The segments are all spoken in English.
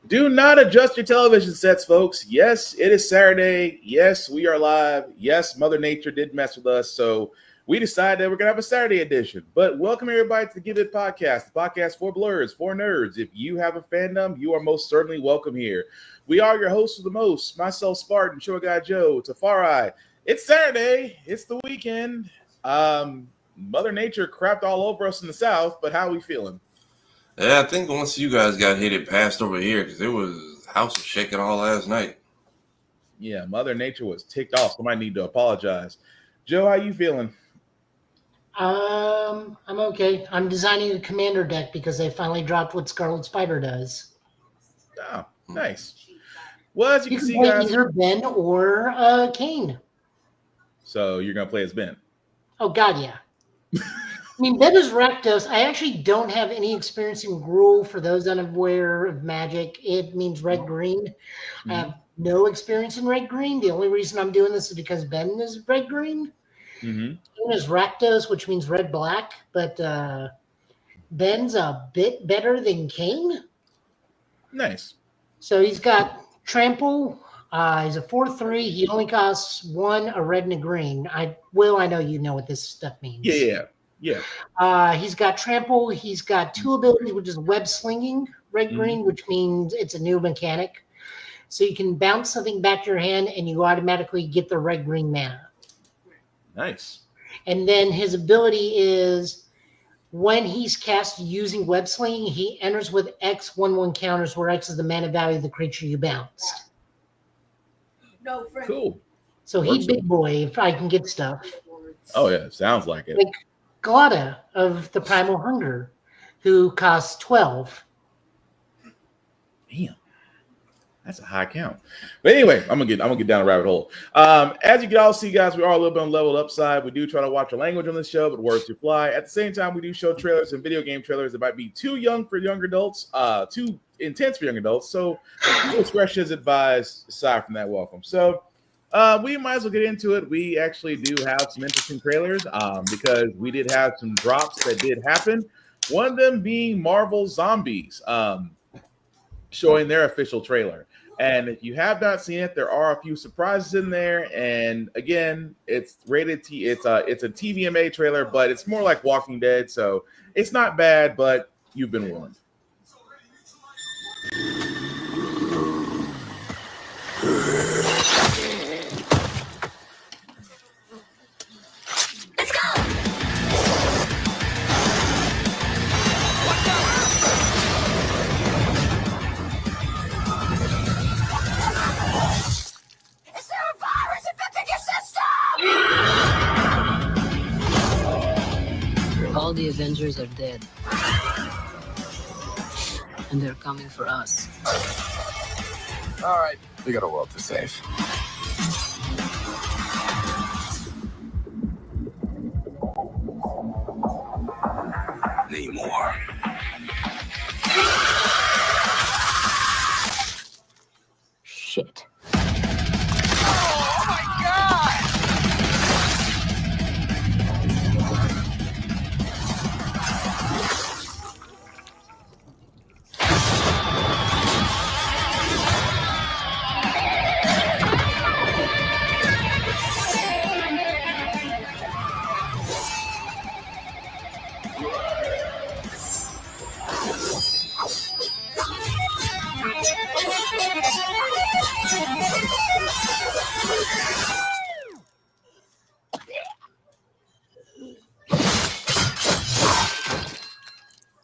Do not adjust your television sets, folks. Yes, it is Saturday. Yes, we are live. Yes, Mother Nature did mess with us. So we decided that we're going to have a Saturday edition. But welcome everybody to the Give It Podcast, the podcast for blurs, for nerds. If you have a fandom, you are most certainly welcome here. We are your hosts of the most, myself, Spartan, Short Guy Joe, Tafari. It's Saturday. It's the weekend. Mother Nature crapped all over us in the South, but how are we feeling? Yeah, I think once you guys got hit, it passed over here because house was shaking all last night. Yeah, Mother Nature was ticked off. Somebody need to apologize. Joe, how you feeling? I'm okay. I'm designing a commander deck because they finally dropped what Scarlet Spider does. Oh, nice. Well, as you can see, play guys, either Ben or Kane. So you're gonna play as Ben. Oh God, yeah. I mean, Ben is Rakdos. I actually don't have any experience in Gruul. For those unaware of Magic, it means red-green. Mm-hmm. I have no experience in red-green. The only reason I'm doing this is because Ben is red-green. Mm-hmm. Kane is Rakdos, which means red-black, but Ben's a bit better than Kane. Nice. So he's got Trample. He's a 4/3. He only costs 1, a red and a green. I know you know what this stuff means. Yeah. He's got Trample. He's got 2 abilities, which is web slinging, red-green, which means it's a new mechanic. So you can bounce something back to your hand, and you automatically get the red-green mana. Nice. And then his ability is when he's cast using web slinging, he enters with X 1/1 counters, where X is the mana value of the creature you bounced. Cool. So he big boy if I can get stuff. Oh yeah, sounds like it. Like Glada of the Primal Hunger, who costs 12. Damn. That's a high count. But anyway, I'm gonna get down a rabbit hole. As you can all see, guys, we are a little bit on leveled upside. We do try to watch our language on this show, but words do fly. At the same time, we do show trailers and video game trailers that might be too young for younger adults, too intense for young adults. So discretion is advised. Aside from that, welcome. So we might as well get into it. We actually do have some interesting trailers because we did have some drops that did happen. One of them being Marvel Zombies, showing their official trailer. And if you have not seen it, there are a few surprises in there. And again, it's rated T. It's a TVMA trailer, but it's more like Walking Dead, so it's not bad. But you've been warned. All the Avengers are dead. And they're coming for us. All right, we got a world to save. Need more. Shit. Oh my God!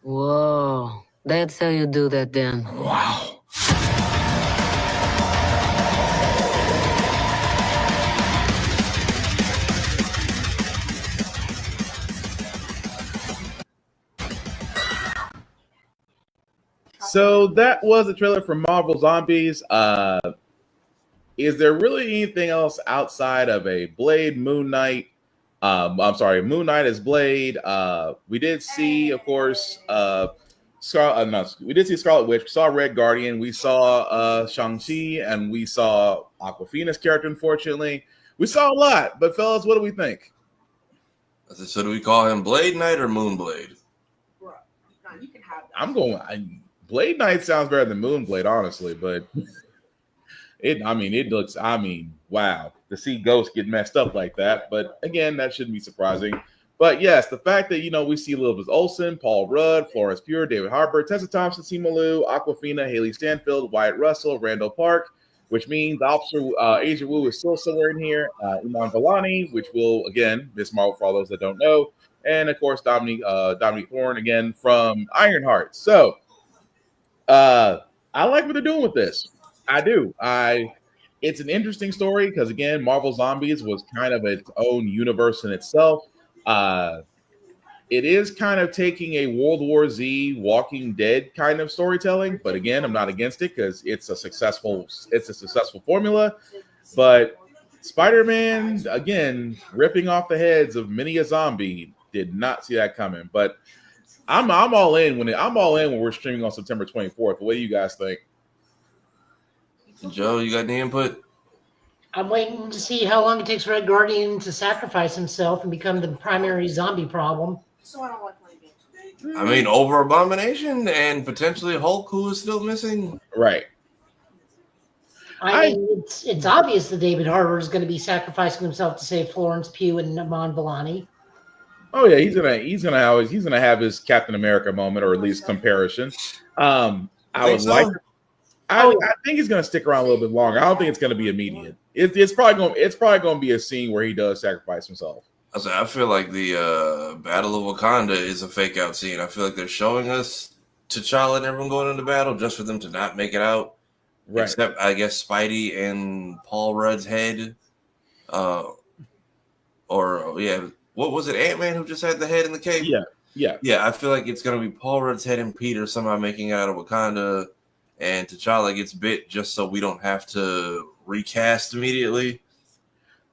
Whoa. That's how you do that then. Wow. So that was a trailer for Marvel Zombies. Is there really anything else outside of a Blade Moon Knight? I'm sorry, Moon Knight is Blade. We did see, of course, we did see Scarlet Witch. We saw Red Guardian. We saw Shang-Chi, and we saw Aquafina's character, unfortunately. We saw a lot, but fellas, what do we think? So do we call him Blade Knight or Moonblade? I'm going Blade Knight sounds better than Moonblade, honestly, but it looks, wow, to see Ghost get messed up like that. But again, that shouldn't be surprising. But yes, the fact that, we see Elizabeth Olsen, Paul Rudd, Florence Pugh, David Harbour, Tessa Thompson, Simu Liu, Aquafina, Haley Stanfield, Wyatt Russell, Randall Park, which means Officer Asia Wu is still somewhere in here, Iman Vellani, which will, again, Miss Marvel for all those that don't know, and of course, Dominique Thorne, again, from Ironheart. So, I like what they're doing with this. I do. It's an interesting story because, again, Marvel Zombies was kind of its own universe in itself. It is kind of taking a World War Z Walking Dead kind of storytelling, but again, I'm not against it because it's a successful formula. But Spider-Man, again, ripping off the heads of many a zombie, did not see that coming. But I'm all in when we're streaming on September 24th. What do you guys think? Joe, you got any input? I'm waiting to see how long it takes Red Guardian to sacrifice himself and become the primary zombie problem. I mean, over Abomination and potentially Hulk, who is still missing. Right. I mean, it's obvious that David Harbour is going to be sacrificing himself to save Florence Pugh and Iman Vellani. Oh yeah, he's gonna have his Captain America moment, or at least comparison. I think he's gonna stick around a little bit longer. I don't think it's gonna be immediate. It's probably going to be a scene where he does sacrifice himself. I feel like the Battle of Wakanda is a fake out scene. I feel like they're showing us T'Challa and everyone going into battle just for them to not make it out. Right. Except, I guess, Spidey and Paul Rudd's head. What was it, Ant-Man who just had the head in the cave? Yeah, I feel like it's going to be Paul Rudd's head and Peter somehow making it out of Wakanda, and T'Challa gets bit just so we don't have to recast immediately.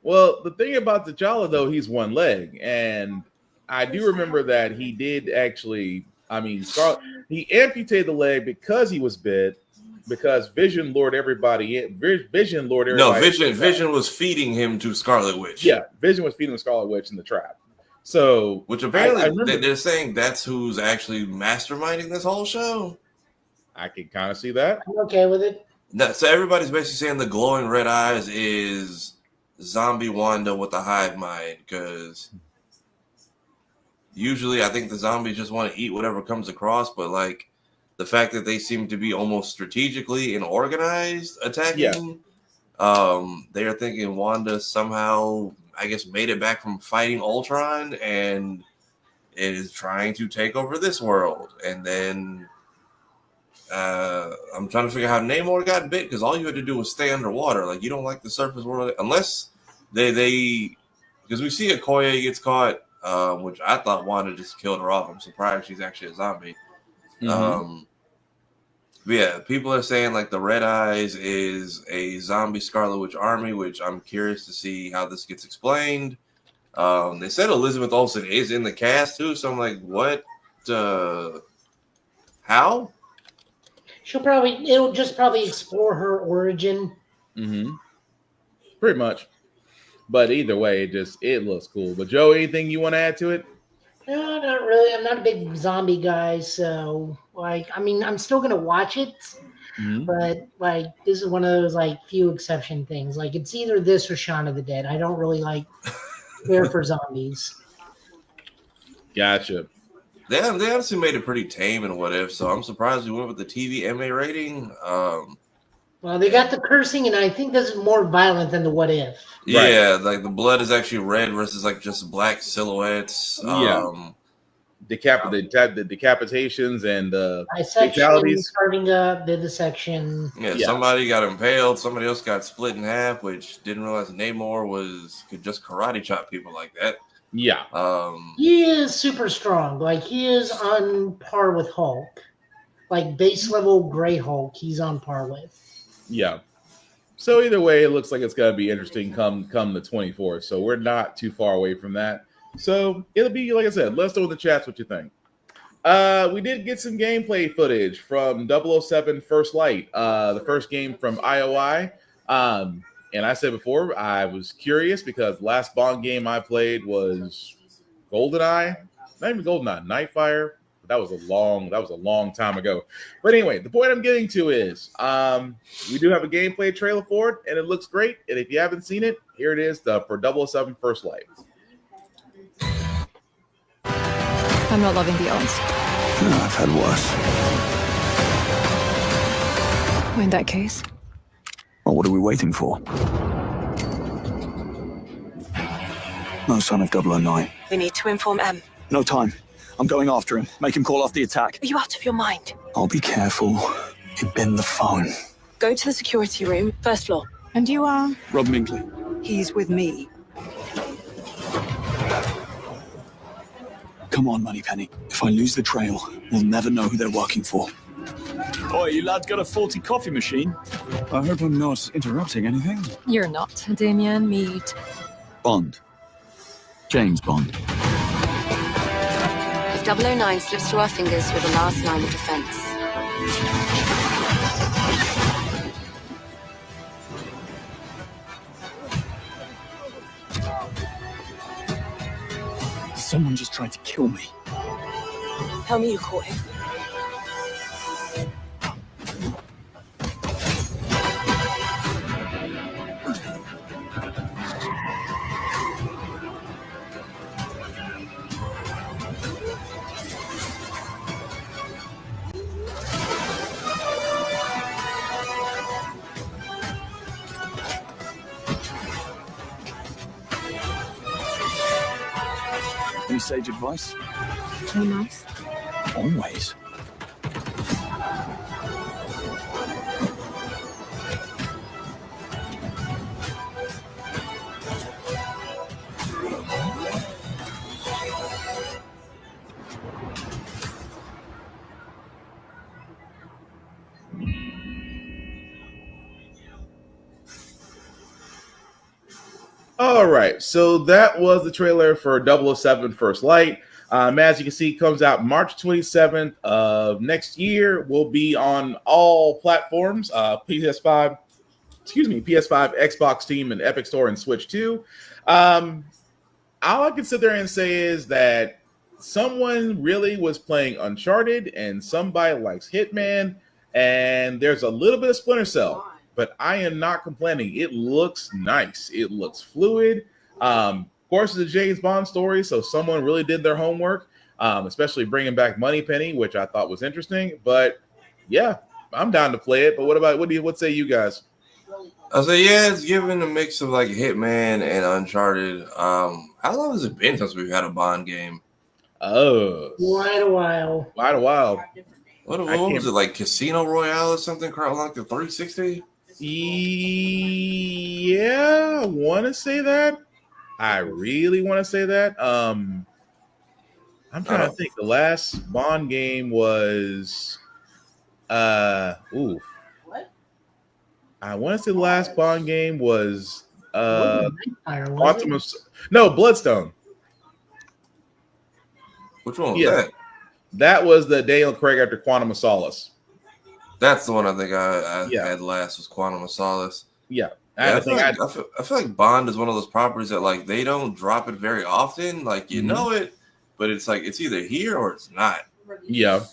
Well, the thing about T'Challa, though, he's one leg, and I do remember that he did actually. He amputated the leg because he was bit, because Vision lured everybody in. Vision was feeding him to Scarlet Witch. Yeah, Vision was feeding the Scarlet Witch in the trap. So, which apparently they're saying that's who's actually masterminding this whole show. I can kind of see that. I'm okay with it. No, so everybody's basically saying the glowing red eyes is zombie Wanda with the hive mind, because usually I think the zombies just want to eat whatever comes across, but like the fact that they seem to be almost strategically and organized attacking, they are thinking Wanda somehow, I guess, made it back from fighting Ultron and is trying to take over this world. And then I'm trying to figure out how Namor got bit, because all you had to do was stay underwater. Like, you don't like the surface world unless they because we see Okoye gets caught, which I thought Wanda just killed her off. I'm surprised she's actually a zombie. Mm-hmm. But yeah, people are saying like the Red Eyes is a zombie Scarlet Witch army, which I'm curious to see how this gets explained. They said Elizabeth Olsen is in the cast too, so I'm like, what? How? It'll just probably explore her origin. Mm-hmm. Pretty much. But either way, it looks cool. But Joe, anything you want to add to it? No, not really. I'm not a big zombie guy, so I'm still gonna watch it. Mm-hmm. But this is one of those few exception things. Like, it's either this or Shaun of the Dead. I don't really care for zombies. Gotcha. They honestly made it pretty tame in What If, so I'm surprised we went with the TV MA rating. Well, they got the cursing, and I think this is more violent than the What If. Yeah, right. Like the blood is actually red versus just black silhouettes. Yeah. The decapitations and fatalities. Starting up, vivisection. Yeah, somebody got impaled. Somebody else got split in half, which didn't realize Namor could just karate chop people like that. Yeah. He is super strong. He is on par with Hulk. Base level Gray Hulk, he's on par with. Yeah. So either way, it looks like it's going to be interesting come the 24th. So we're not too far away from that. So it'll be, like I said, let us know in the chats what you think. We did get some gameplay footage from 007 First Light, the first game from IOI. And I said before, I was curious because the last Bond game I played was GoldenEye. Not even GoldenEye, Nightfire. was a long time ago. But anyway, the point I'm getting to is we do have a gameplay trailer for it, and it looks great. And if you haven't seen it, here it is for 007 First Light. I'm not loving the odds. No, I've had worse. In that case, Well, what are we waiting for? No sign of 009. We need to inform M. No time. I'm going after him. Make him call off the attack. Are you out of your mind? I'll be careful. He'd been the phone. Go to the security room, first floor. and you are? Rob Minkley. He's with me. Come on, Moneypenny. If I lose the trail, we'll never know who they're working for. Oi, you lads got a faulty coffee machine? I hope I'm not interrupting anything. You're not. Damien, meet. Bond. James Bond. If 009 slips through our fingers, we're the last line of defense. Someone just tried to kill me. Tell me you caught him. Any sage advice? Play nice. Always. All right, so that was the trailer for 007 First Light. As you can see, comes out March 27th of next year. Will be on all platforms, PS5, Xbox, Steam, and Epic Store, and Switch 2. All I can sit there and say is that someone really was playing Uncharted, and somebody likes Hitman, and there's a little bit of Splinter Cell. But I am not complaining. It looks nice. It looks fluid. Of course, it's a James Bond story, so someone really did their homework, especially bringing back Moneypenny, which I thought was interesting. But yeah, I'm down to play it. But what say you guys? I say it's given a mix of like Hitman and Uncharted. How long has it been since we've had a Bond game? Oh, Quite a while. Quite a while. What was it, like Casino Royale or something? Like the 360? Yeah, I want to say that. I really want to say that. I'm trying to think. The last Bond game was I want to say the last Bond game was Quantum of Bloodstone. Which one was that? That was the Daniel Craig after Quantum of Solace. That's the one I think I had last was Quantum of Solace. Yeah. I feel like Bond is one of those properties that like they don't drop it very often. Like you know it, but it's like it's either here or it's not. Yeah.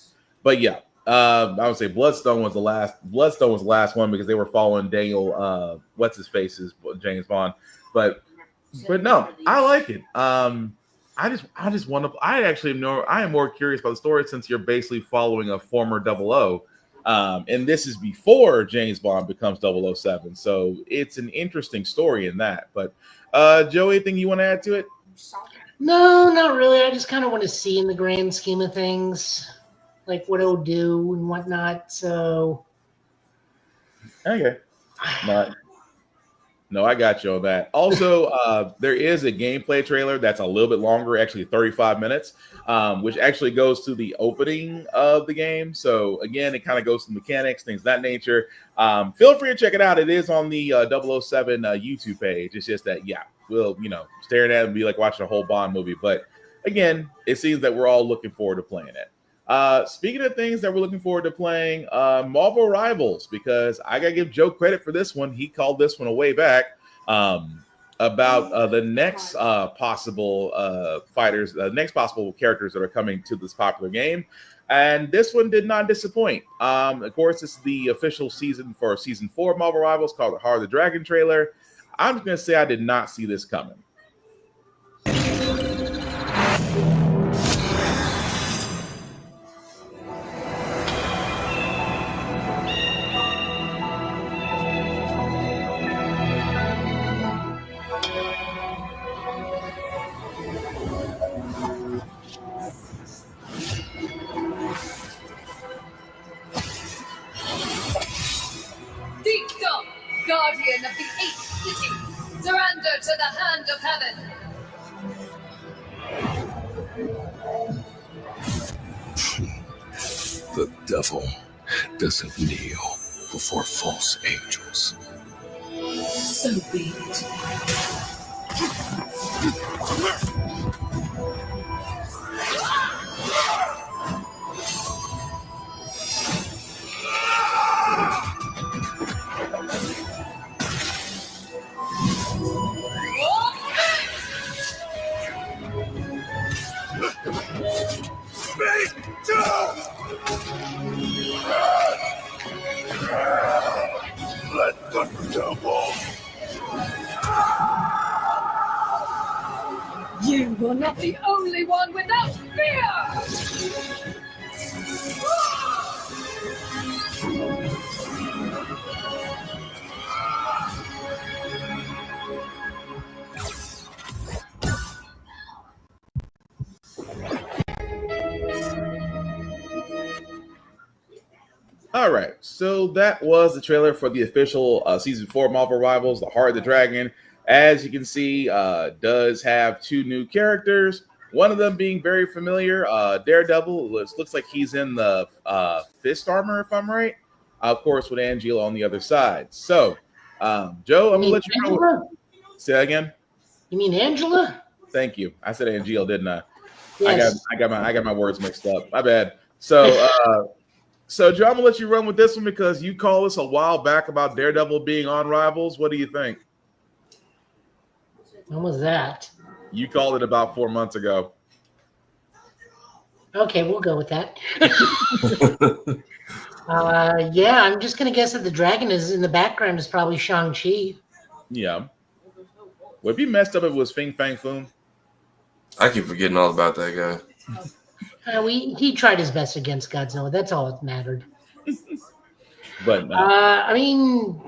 But yeah. I would say Bloodstone was the last one because they were following Daniel what's his face's James Bond. But no, I like it. I am more curious about the story since you're basically following a former 00. And this is before James Bond becomes 007. So it's an interesting story in that. But Joe, anything you want to add to it? No, not really. I just kind of want to see in the grand scheme of things, like what it'll do and whatnot. So okay. No, I got you on that. Also, there is a gameplay trailer that's a little bit longer, actually 35 minutes, which actually goes to the opening of the game. So again, it kind of goes to mechanics, things of that nature. Feel free to check it out. It is on the 007 YouTube page. It's just that, we'll, staring at it and be like watching a whole Bond movie. But again, it seems that we're all looking forward to playing it. Speaking of things that we're looking forward to playing, Marvel Rivals, because I gotta give Joe credit for this one. He called this one a way back. about the next possible fighters, the next possible characters that are coming to this popular game. And this one did not disappoint. Of course, this is the official season for season 4 of Marvel Rivals called the Heart of the Dragon trailer. I'm just going to say I did not see this coming. Dictum, guardian of the 8th city, surrender to the hand of heaven. The devil doesn't kneel before false angels. So be it. Let the devil. You are not the only one without fear! All right, so that was the trailer for the official season 4 Marvel Rivals, The Heart of the Dragon. As you can see, does have 2 new characters. One of them being very familiar, Daredevil. Looks like he's in the fist armor, if I'm right. Of course, with Angela on the other side. So, Joe, I'm gonna let you know. Say that again. You mean Angela? Thank you. I said Angela, didn't I? Yes. I got my words mixed up. My bad. So, so Joe, I'm gonna let you run with this one because you called us a while back about Daredevil being on Rivals. What do you think? When was that? You called it about 4 months ago. Okay, we'll go with that. Yeah, I'm just gonna guess that the dragon is in the background is probably Shang-Chi. Yeah. Would it be messed up if it was Fing Fang Foom? I keep forgetting all about that guy. He tried his best against Godzilla. That's all that mattered. But I mean,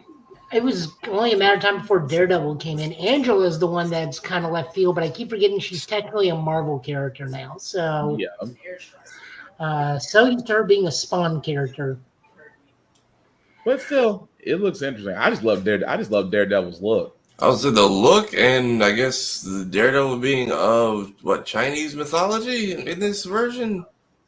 it was only a matter of time before Daredevil came in. Angela is the one that's kind of left field, but I keep forgetting she's technically a Marvel character now. So yeah. So used to her being a Spawn character. But still, it looks interesting. I just love Daredevil's look. I would say the look, and I guess the Daredevil being of what, Chinese mythology in this version.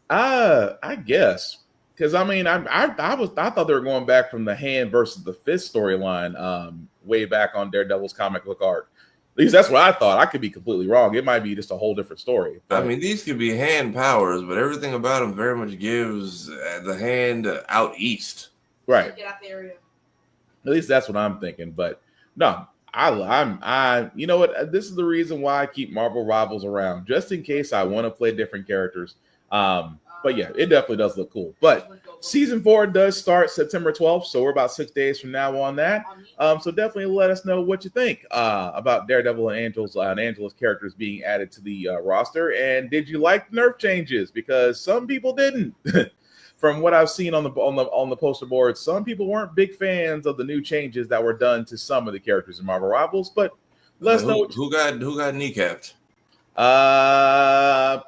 I guess because I mean I thought they were going back from the hand versus the fist storyline way back on Daredevil's comic book arc. At least that's what I thought. I could be completely wrong. It might be just a whole different story. I mean, these could be hand powers, but everything about them very much gives the hand out east. Right. Get out the area. At least that's what I'm thinking. But no. I you know what, this is the reason why I keep Marvel Rivals around, just in case I want to play different characters. But yeah, it definitely does look cool. But season 4 does start September 12th, so we're about 6 days from now on that. So definitely let us know what you think about Daredevil and Angela's characters being added to the roster, and did you like the nerf changes? Because some people didn't. From what I've seen on the poster board, some people weren't big fans of the new changes that were done to some of the characters in Marvel Rivals. But let's know who got kneecapped.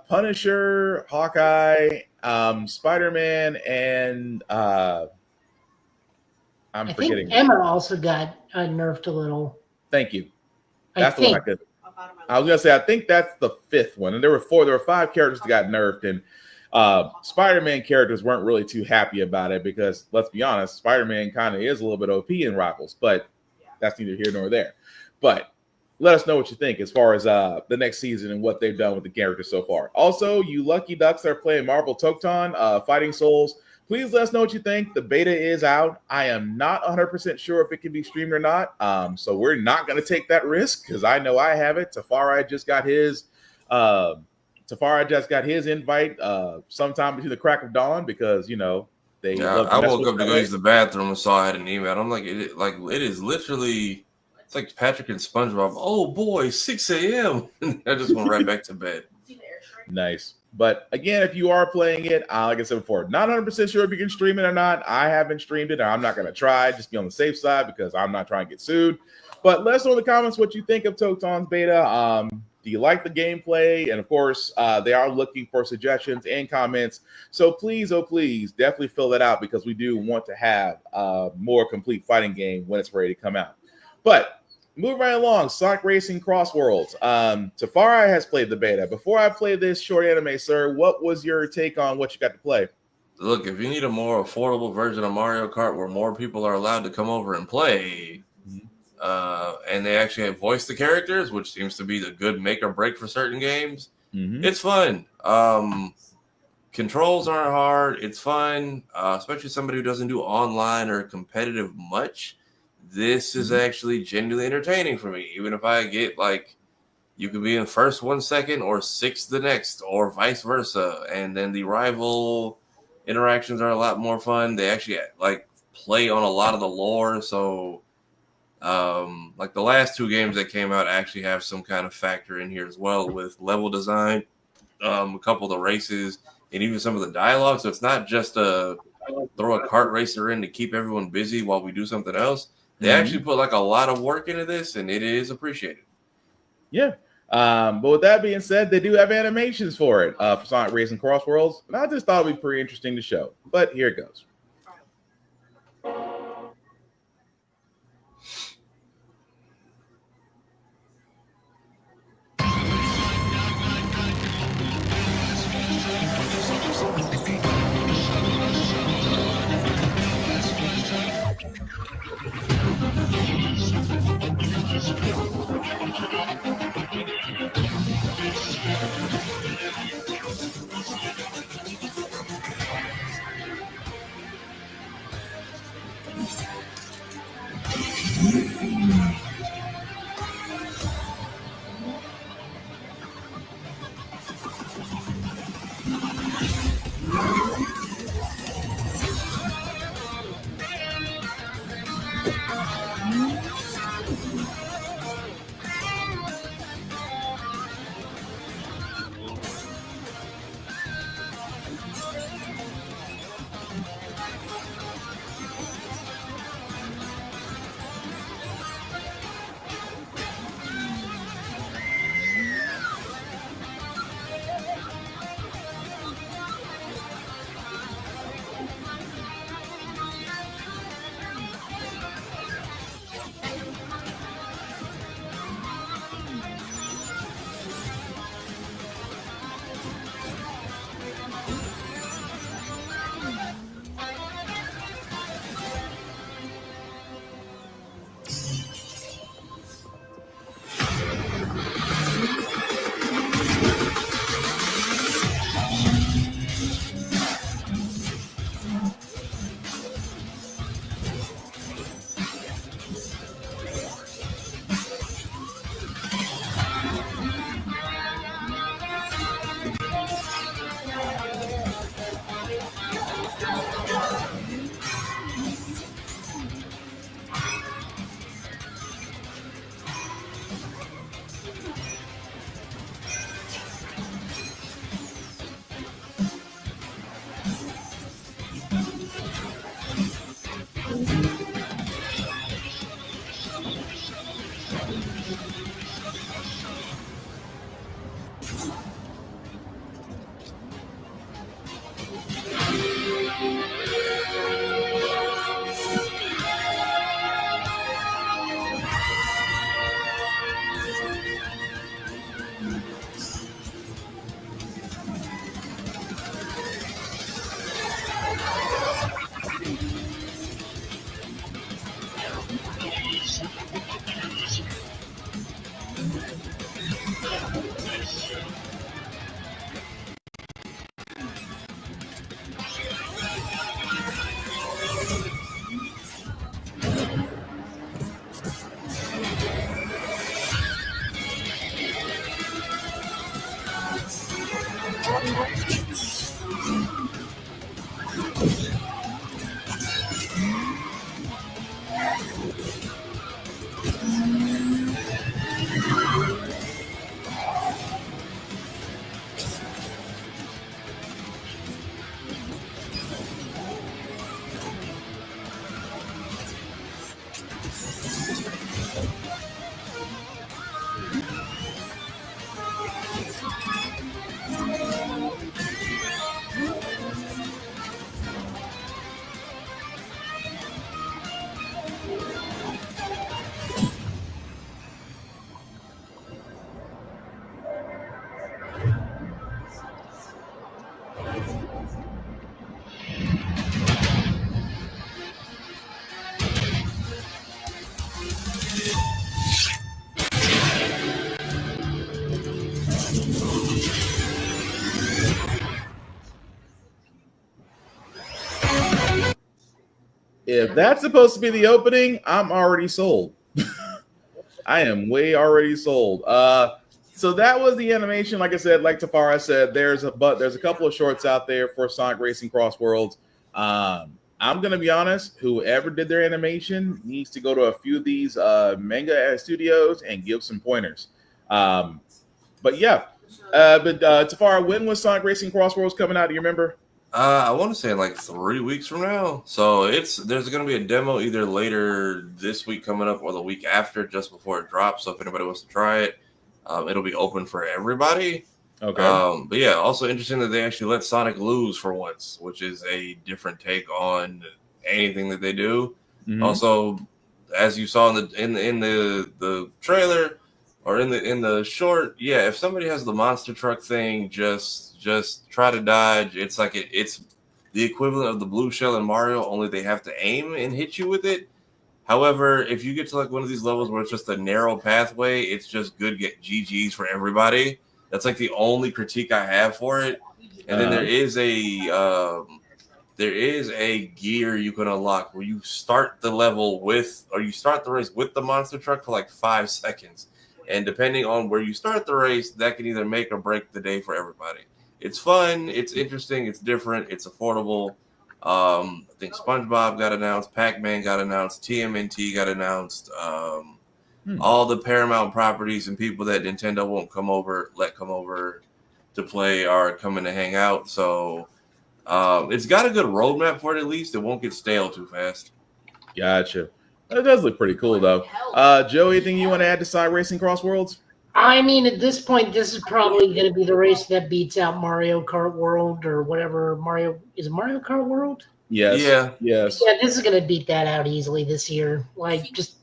Punisher, Hawkeye, Spider-Man, and I'm forgetting. Think Emma also got nerfed a little. Thank you. That's the one I could. I was gonna say I think that's the 5th one, and there were 5 characters that got nerfed, and Spider-Man characters weren't really too happy about it because, let's be honest, Spider-Man kind of is a little bit OP in Rivals, but that's neither here nor there. But let us know what you think as far as the next season and what they've done with the characters so far. Also, you lucky ducks that are playing Marvel Tokton, Fighting Souls, Please let us know what you think. The beta is out. I am not 100% sure if it can be streamed or not. So we're not going to take that risk because I know I have it. Tafari just got his. Tafari just got his invite sometime between the crack of dawn because they love to I mess woke with up to go use the bathroom and saw I had an email. I'm like, it is literally, it's like Patrick and SpongeBob. Oh boy, 6 a.m. I just went right back to bed. Nice. But again, if you are playing it, like I said before, not 100% sure if you can stream it or not. I haven't streamed it. I'm not going to try. Just be on the safe side because I'm not trying to get sued. But let us know in the comments what you think of Toton's beta. Do you like the gameplay? And of course, they are looking for suggestions and comments. So please, oh please, definitely fill that out because we do want to have a more complete fighting game when it's ready to come out. But moving right along, Sonic Racing Cross Worlds. Tafari has played the beta. Before I play this short anime, sir, what was your take on what you got to play? Look, if you need a more affordable version of Mario Kart where more people are allowed to come over and play, and they actually have voiced the characters, which seems to be the good make or break for certain games, it's fun. Controls aren't hard. It's fun, especially somebody who doesn't do online or competitive much. This is actually genuinely entertaining for me. Even if I get you could be in first 1 second or sixth the next, or vice versa. And then the rival interactions are a lot more fun. They actually play on a lot of the lore. So the last two games that came out actually have some kind of factor in here as well with level design, a couple of the races, and even some of the dialogue. So it's not just throw a kart racer in to keep everyone busy while we do something else. They actually put a lot of work into this, and it is appreciated. Yeah. But with that being said, they do have animations for it for Sonic Racing Cross Worlds. And I just thought it'd be pretty interesting to show. But here it goes. If that's supposed to be the opening, I'm already sold. I am way already sold. So that was the animation. Like I said, like Tafara said, there's a couple of shorts out there for Sonic Racing Cross Worlds. I'm gonna be honest. Whoever did their animation needs to go to a few of these manga studios and give some pointers. But yeah, Tafara, when was Sonic Racing Cross Worlds coming out? Do you remember? I want to say like 3 weeks from now. So there's going to be a demo either later this week coming up or the week after, just before it drops. So if anybody wants to try it, it'll be open for everybody. Okay. But yeah, also interesting that they actually let Sonic lose for once, which is a different take on anything that they do. Mhm. Also, as you saw in the trailer or in the short, yeah, if somebody has the monster truck thing, just try to dodge. It's like it's the equivalent of the blue shell in Mario, only they have to aim and hit you with it. However, if you get to like one of these levels where it's just a narrow pathway, it's just good get GGs for everybody. That's like the only critique I have for it. And then there is a gear you can unlock where you start the level with, or you start the race with the monster truck for like 5 seconds. And depending on where you start the race, that can either make or break the day for everybody. It's fun, it's interesting, it's different, it's affordable. I think SpongeBob got announced, Pac-Man got announced, TMNT got announced. All the Paramount properties and people that Nintendo won't come over to play are coming to hang out. So it's got a good roadmap for it. At least it won't get stale too fast. Gotcha. That does look pretty cool, though. Joe, anything you want to add to Sonic Racing Cross Worlds? I mean, at this point, this is probably going to be the race that beats out Mario Kart World or whatever. Is it Mario Kart World? Yes. Yeah. Yes. Yeah, this is going to beat that out easily this year. Like, just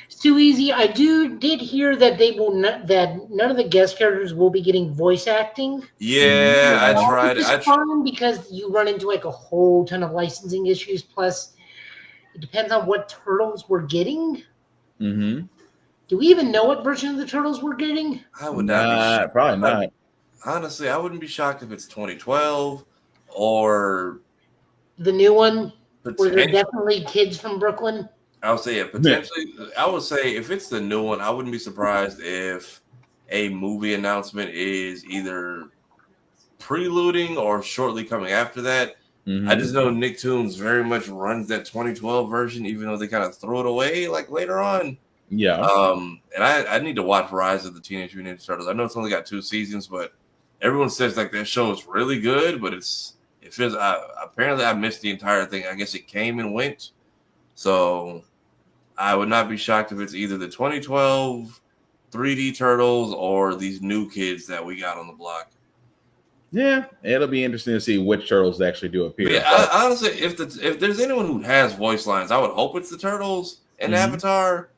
it's too easy. I did hear that that none of the guest characters will be getting voice acting. Yeah, I tried. Which is fun because you run into like a whole ton of licensing issues. Plus, it depends on what turtles we're getting. Mm-hmm. Do we even know what version of the turtles we're getting? I would not be probably not. Honestly, I wouldn't be shocked if it's 2012 or the new one, where they're definitely kids from Brooklyn. I would say potentially. I would say if it's the new one, I wouldn't be surprised if a movie announcement is either preluding or shortly coming after that. Mm-hmm. I just know Nicktoons very much runs that 2012 version, even though they kind of threw it away like later on. Yeah. And I need to watch Rise of the Teenage Mutant Ninja Turtles. I know it's only got 2 seasons, but everyone says like that show is really good, but it feels apparently I missed the entire thing. I guess it came and went. So I would not be shocked if it's either the 2012 3D Turtles or these new kids that we got on the block. Yeah, it'll be interesting to see which turtles actually do appear. Yeah, honestly, if there's anyone who has voice lines, I would hope it's the Turtles and Avatar.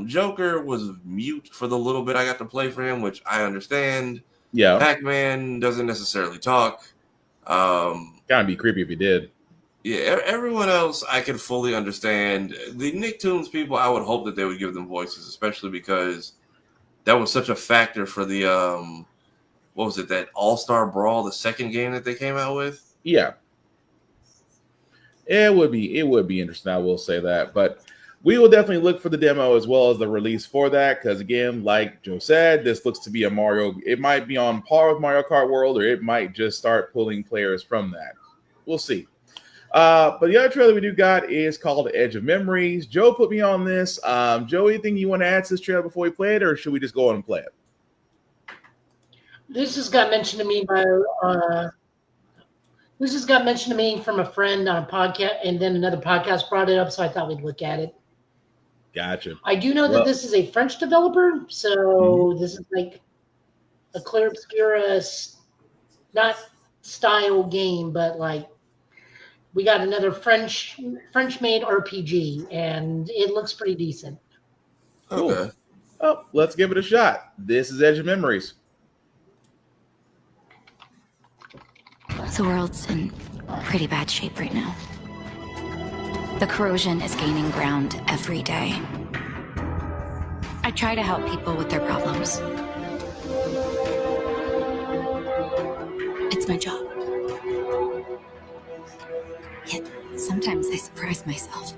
Joker was mute for the little bit I got to play for him, which I understand. Yeah. Pac-Man doesn't necessarily talk. Gotta be creepy if he did. Yeah, everyone else I can fully understand. The Nicktoons people, I would hope that they would give them voices, especially because that was such a factor for the what was it, that All-Star Brawl, the second game that they came out with? Yeah. It would be interesting, I will say that. But we will definitely look for the demo as well as the release for that, because again, like Joe said, this looks to be a Mario. It might be on par with Mario Kart World, or it might just start pulling players from that. We'll see. But the other trailer we do got is called Edge of Memories. Joe put me on this. Joe, anything you want to add to this trailer before we play it, or should we just go on and play it? This just got mentioned to me by this just got mentioned to me from a friend on a podcast, and then another podcast brought it up, so I thought we'd look at it. Gotcha. I do know that this is a French developer, so this is like a clear obscura, not style game, but like we got another French-made RPG, and it looks pretty decent. Cool. Okay. Oh, let's give it a shot. This is Edge of Memories. The world's in pretty bad shape right now. The corrosion is gaining ground every day. I try to help people with their problems. It's my job. Yet, sometimes I surprise myself.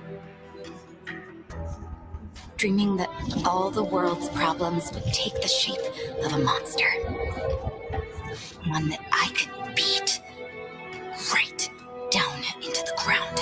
Dreaming that all the world's problems would take the shape of a monster. One that I could beat right down into the ground.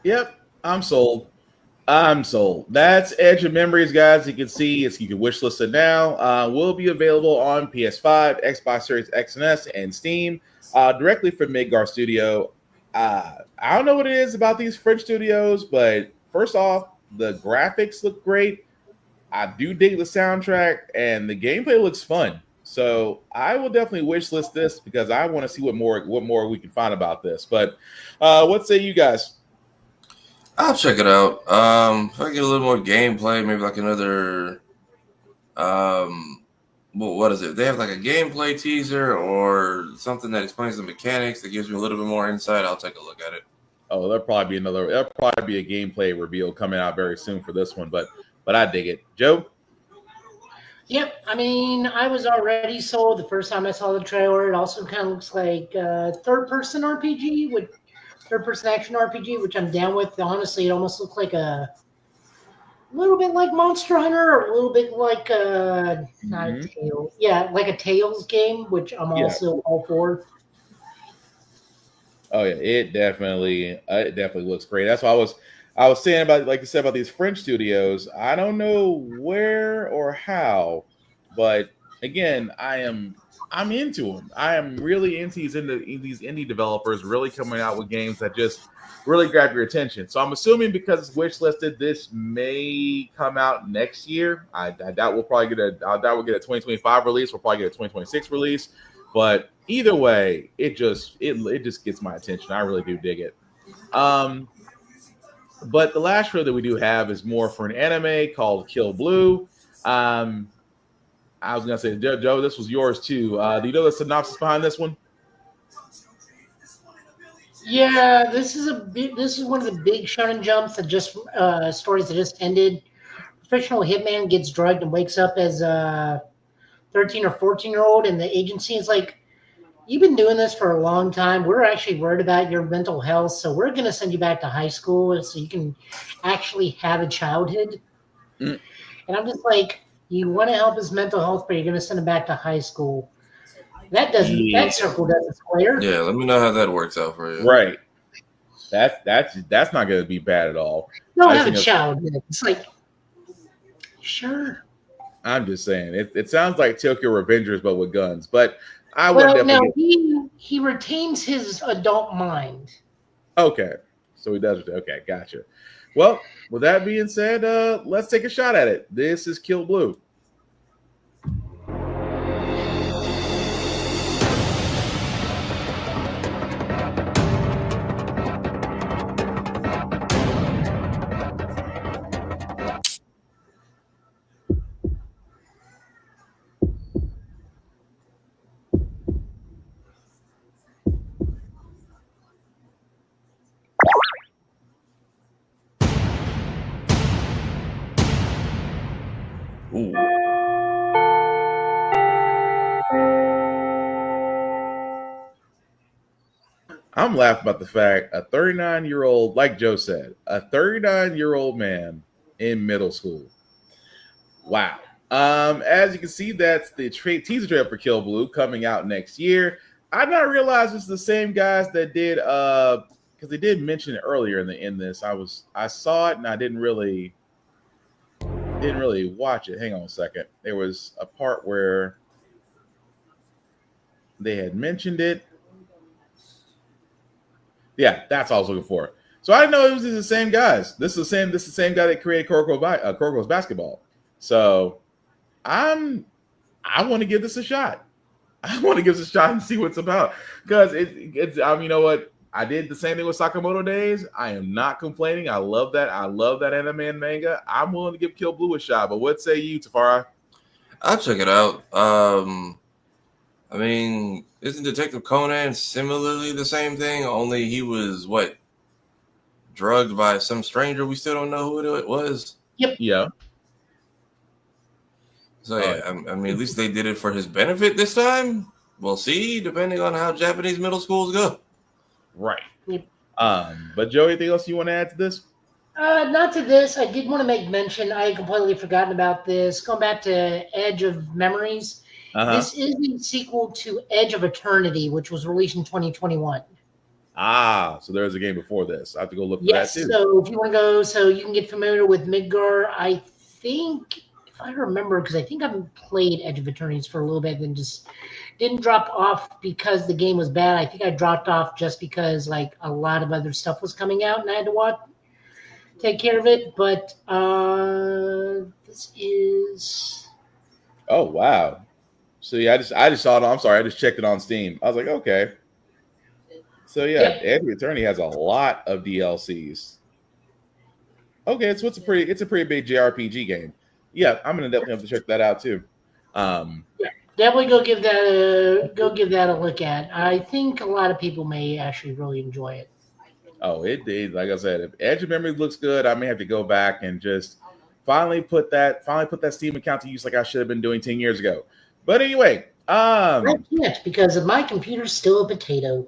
Yep, I'm sold. I'm sold. That's Edge of Memories, guys. You can see you can wishlist it now. Will be available on PS5, Xbox Series X and S, and Steam directly from Midgar Studio. I don't know what it is about these French studios, but first off, the graphics look great. I do dig the soundtrack, and the gameplay looks fun. So I will definitely wishlist this because I want to see what more we can find about this. But what say you guys? I'll check it out. If I get a little more gameplay, maybe like another what is it? They have like a gameplay teaser or something that explains the mechanics that gives me a little bit more insight. I'll take a look at it. Oh, there'll probably be a gameplay reveal coming out very soon for this one, but I dig it. Joe? Yep, I mean, I was already sold the first time I saw the trailer. It also kind of looks like third-person RPG with third-person action RPG, which I'm down with. Honestly, it almost looked like a little bit like Monster Hunter, or a little bit like not a Tales. Yeah, like a Tales game, which I'm also all for. Oh yeah, it definitely looks great. That's why I was saying about, like you said, about these French studios. I don't know where or how, but again, I'm into them. I am really into these indie developers really coming out with games that just really grab your attention. So I'm assuming because it's wish listed, this may come out next year. I doubt we'll get a 2025 release. We'll probably get a 2026 release. But either way, it just gets my attention. I really do dig it. But the last show that we do have is more for an anime called Kill Blue. I was gonna say, Joe, this was yours too. Do you know the synopsis behind this one? Yeah, this is one of the big shonen jumps that just stories that just ended. Professional hitman gets drugged and wakes up as a 13 or 14-year-old, and the agency is like, "You've been doing this for a long time. We're actually worried about your mental health, so we're going to send you back to high school so you can actually have a childhood." And I'm just like, you want to help his mental health, but you're going to send him back to high school. That circle doesn't square. Yeah, let me know how that works out for you. Right. That's not going to be bad at all. Don't have a childhood. It's like, sure. I'm just saying, it sounds like Tokyo Revengers, but with guns. But I would definitely. He retains his adult mind. Okay, So he does. Okay, gotcha. Well, with that being said, let's take a shot at it. This is Kill Blue. Ooh. I'm laughing about the fact a 39-year-old, like Joe said, a 39-year-old man in middle school. Wow. As you can see, that's the teaser trailer for Kill Blue coming out next year. I did not realize it's the same guys that did because they did mention it earlier in this. I saw it and I didn't really watch it. Hang on a second. There was a part where they had mentioned it. Yeah, that's all I was looking for. So I didn't know it was the same guys. This is the same guy that created Kuroko Basketball. So I want to give this a shot. I want to give this a shot and see what it's about. Because it's you know what? I did the same thing with Sakamoto Days. I am not complaining. I love that. I love that anime and manga. I'm willing to give Kill Blue a shot. But what say you, Tafara? I'll check it out. I mean, isn't Detective Conan similarly the same thing? Only he was drugged by some stranger. We still don't know who it was. Yep. Yeah. So yeah, I mean, at least they did it for his benefit this time. We'll see, depending on how Japanese middle schools go. Right. Yep. But Joe, anything else you want to add to this? Not to this. I did want to make mention. I had completely forgotten about this. Going back to Edge of Memories. This is a sequel to Edge of Eternity, which was released in 2021. So there's a game before this. I have to go look for that too. So if you want to go, so you can get familiar with Midgar. I think, if I remember, because I think I've played Edge of Eternities for a little bit and just didn't drop off because the game was bad. I think I dropped off just because like a lot of other stuff was coming out and I had to take care of it. But this is. Oh wow. So yeah, I just saw it. I'm sorry, I just checked it on Steam. I was like, okay. So yeah, Edge of Eternity has a lot of DLCs. Okay, so it's a pretty big JRPG game. Yeah, I'm gonna definitely have to check that out too. Definitely go give that a look at. I think a lot of people may actually really enjoy it. Oh, it did. Like I said, if Edge of Memories looks good, I may have to go back and just finally put that Steam account to use like I should have been doing 10 years ago. But anyway, I can't because my computer's still a potato.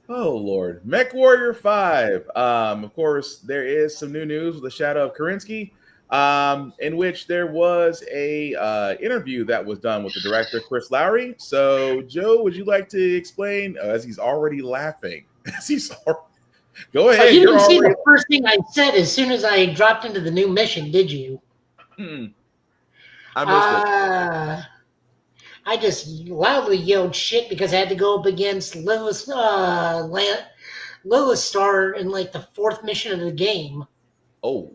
Oh Lord, Mech Warrior 5. Of course, there is some new news with the Shadow of Karinsky, in which there was a interview that was done with the director Chris Lowry. So, Joe, would you like to explain? As he's already laughing, go ahead. Oh, you didn't see the first thing I said as soon as I dropped into the new mission, did you? I missed it. I just loudly yelled shit because I had to go up against Lilith Star in like the fourth mission of the game. Oh.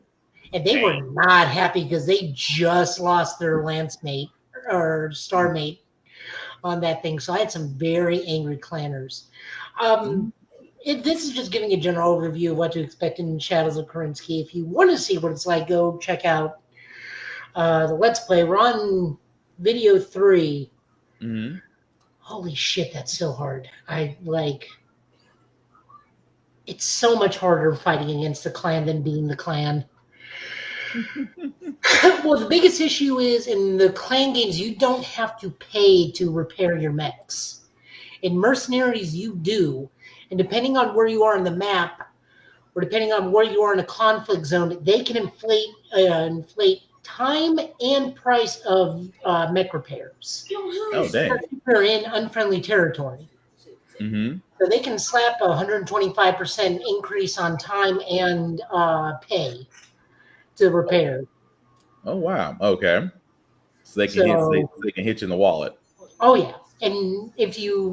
And they were not happy because they just lost their lance mate or star mate on that thing. So I had some very angry clanners. This is just giving a general overview of what to expect in Shadows of Karinsky. If you want to see what it's like, go check out the Let's Play. We're on video 3. Mm-hmm. Holy shit, that's so hard. It's so much harder fighting against the clan than being the clan. Well, the biggest issue is in the clan games, you don't have to pay to repair your mechs. In Mercenaries, you do. And depending on where you are in the map, or depending on where you are in a conflict zone, they can inflate time and price of mech repairs. Oh, dang. They're in unfriendly territory. Mm-hmm. So they can slap a 125% increase on time and pay to repair. Oh, wow. Okay. So they can hit you in the wallet. Oh, yeah. And if you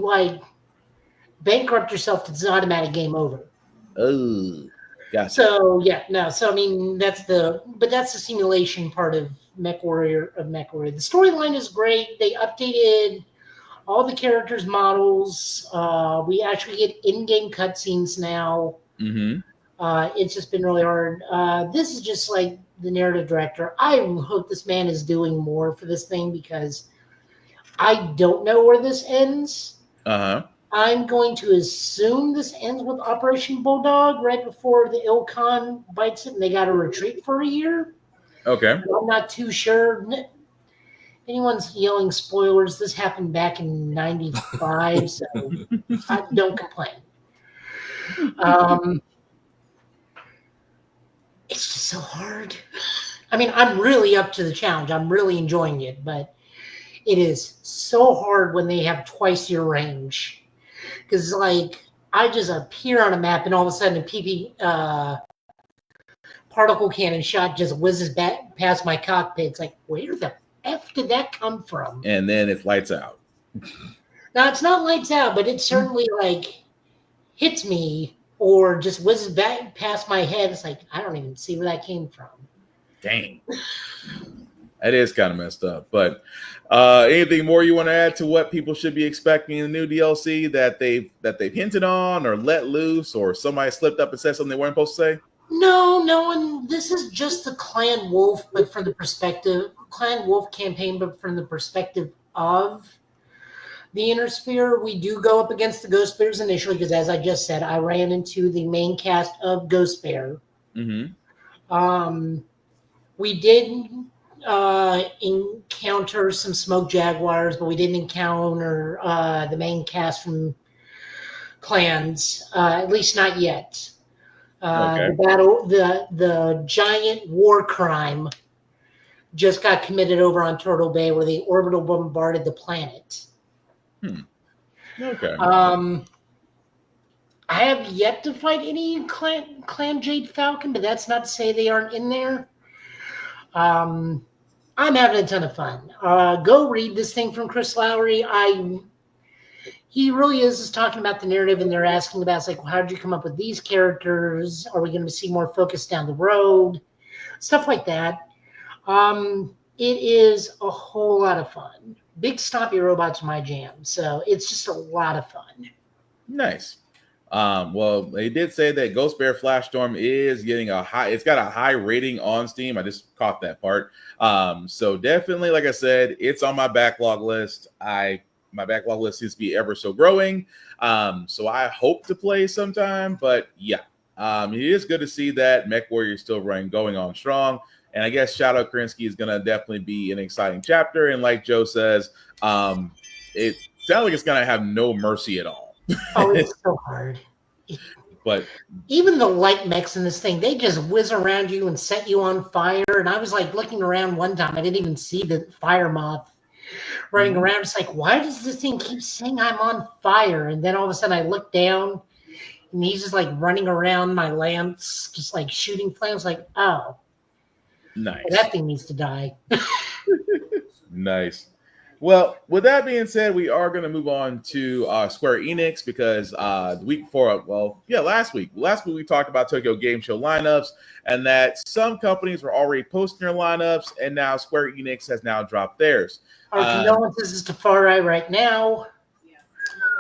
bankrupt yourself, it's an automatic game over. Oh, gotcha. So so I mean that's the simulation part of MechWarrior. The storyline is great. They updated all the characters' models. We actually get in-game cutscenes now. Mm-hmm. It's just been really hard. This is just like the narrative director. I hope this man is doing more for this thing because I don't know where this ends. Uh-huh. I'm going to assume this ends with Operation Bulldog right before the Ilkhan bites it and they got to retreat for a year. Okay. I'm not too sure. Anyone's yelling spoilers, this happened back in 95, so I don't complain. It's just so hard. I mean, I'm really up to the challenge. I'm really enjoying it, but it is so hard when they have twice your range. Because, like, I just appear on a map and all of a sudden a PP particle cannon shot just whizzes back past my cockpit. It's like, where the F did that come from? And then it's lights out. Now, it's not lights out, but it certainly, like, hits me or just whizzes back past my head. It's like, I don't even see where that came from. Dang. That is kind of messed up. But anything more you want to add to what people should be expecting in the new DLC that they've hinted on or let loose, or somebody slipped up and said something they weren't supposed to say? No, and this is just the Clan Wolf, but from the perspective, Clan Wolf campaign, but from the perspective of the Inner Sphere. We do go up against the Ghost Bears initially, because as I just said, I ran into the main cast of Ghost Bear. Mm-hmm. We did encounter some Smoke Jaguars, but we didn't encounter the main cast from clans, at least not yet. The giant war crime just got committed over on Turtle Bay, where they orbital bombarded the planet. Okay. I have yet to fight any Clan Jade Falcon, but that's not to say they aren't in there. I'm having a ton of fun. Go read this thing from Chris Lowry. He really is just talking about the narrative, and they're asking about, it's like, well, how did you come up with these characters? Are we going to see more focus down the road? Stuff like that. It is a whole lot of fun. Big stompy robots are my jam, so it's just a lot of fun. Nice. Well, they did say that Ghost Bear Flashstorm is getting it's got a high rating on Steam. I just caught that part. So definitely, like I said, it's on my backlog list. My backlog list seems to be ever so growing. So I hope to play sometime, but yeah, it is good to see that MechWarrior is still going on strong. And I guess Shadow Krinsky is going to definitely be an exciting chapter. And like Joe says, it sounds like it's going to have no mercy at all. Oh, it's so hard. But even the light mechs in this thing, they just whiz around you and set you on fire. And I was like looking around one time, I didn't even see the fire moth running around. It's like, why does this thing keep saying I'm on fire? And then all of a sudden I look down and he's just like running around my lamps, just like shooting flames. Like, oh, nice. Well, that thing needs to die. Nice. Well, with that being said, we are going to move on to Square-Enix because the week before, last week we talked about Tokyo Game Show lineups and that some companies were already posting their lineups, and now Square-Enix has now dropped theirs. Our condolences is to Far Eye right now.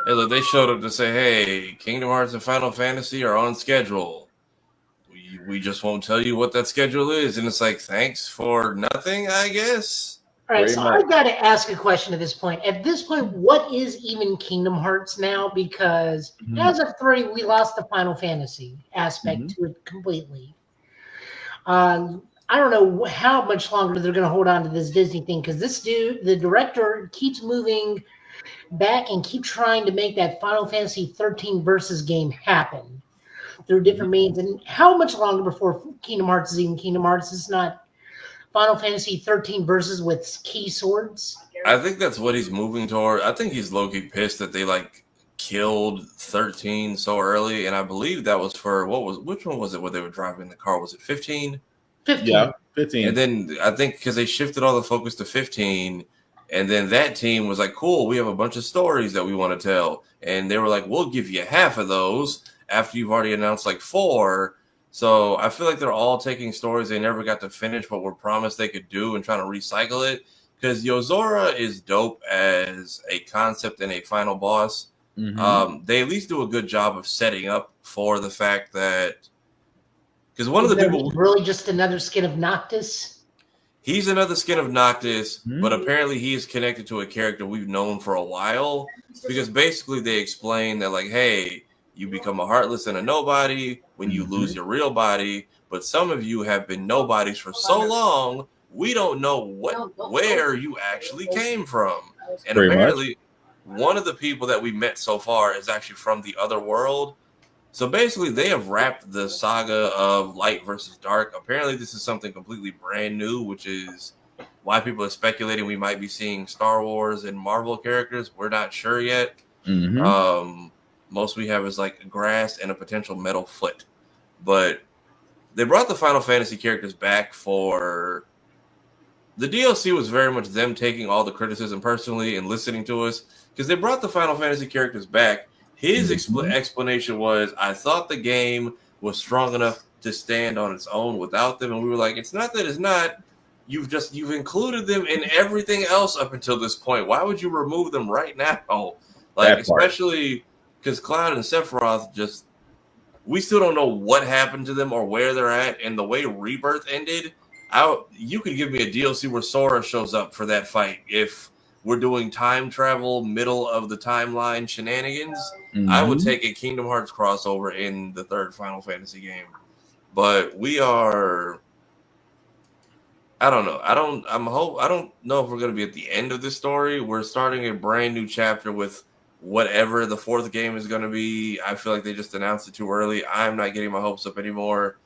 Hey, look, they showed up to say, hey, Kingdom Hearts and Final Fantasy are on schedule. We just won't tell you what that schedule is. And it's like, thanks for nothing, I guess. All right, so I got to ask a question at this point. At this point, what is even Kingdom Hearts now? Because as of 3, we lost the Final Fantasy aspect to it completely. I don't know how much longer they're going to hold on to this Disney thing, because this dude, the director, keeps moving back and keep trying to make that Final Fantasy 13 versus game happen through different means. And how much longer before Kingdom Hearts is even Kingdom Hearts? It's not Final Fantasy 13 versus with key swords. I think that's what he's moving toward. I think he's low-key pissed that they killed 13 so early, and I believe that was for which one was it where they were driving the car? Was it 15? 15. Yeah, 15. And then I think because they shifted all the focus to 15, And then that team was like, cool, we have a bunch of stories that we want to tell. And they were like, we'll give you half of those after you've already announced like 4. So I feel like they're all taking stories they never got to finish, but were promised they could do and trying to recycle it. Because Yozora is dope as a concept and a final boss. Mm-hmm. They at least do a good job of setting up for the fact that, because one of the people really just another skin of Noctis. He's another skin of Noctis, Mm-hmm. but apparently he is connected to a character we've known for a while. Because basically they explain that, like, hey, you become a heartless and a nobody when you lose your real body, but some of you have been nobodies for so long, we don't know where you actually came from. And Pretty apparently one of the people that we met so far is actually from the other world. So basically, they have wrapped the saga of Light versus Dark. Apparently, this is something completely brand new, which is why people are speculating we might be seeing Star Wars and Marvel characters. We're not sure yet. Mm-hmm. Most we have is like grass and a potential metal foot. But they brought the Final Fantasy characters back for... The DLC was very much them taking all the criticism personally and listening to us, because they brought the Final Fantasy characters back. His explanation was, I thought the game was strong enough to stand on its own without them. And we were like, it's not that it's not. You've included them in everything else up until this point. Why would you remove them right now? Like, especially because Cloud and Sephiroth just... We still don't know what happened to them or where they're at. And the way Rebirth ended, you could give me a DLC where Sora shows up for that fight. If we're doing time travel, middle of the timeline shenanigans, I would take a Kingdom Hearts crossover in the 3rd Final Fantasy game. But we are... I don't know. I don't know if we're going to be at the end of this story. We're starting a brand new chapter with whatever the 4th game is going to be. I feel like they just announced it too early. I'm not getting my hopes up anymore.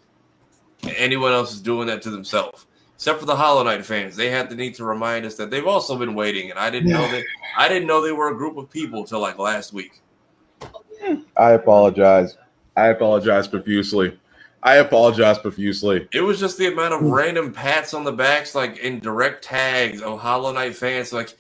Anyone else is doing that to themselves. Except for the Hollow Knight fans, they had the need to remind us that they've also been waiting, and I didn't know they were a group of people till like last week. I apologize. Profusely. It was just the amount of random pats on the backs, like in direct tags of Hollow Knight fans, like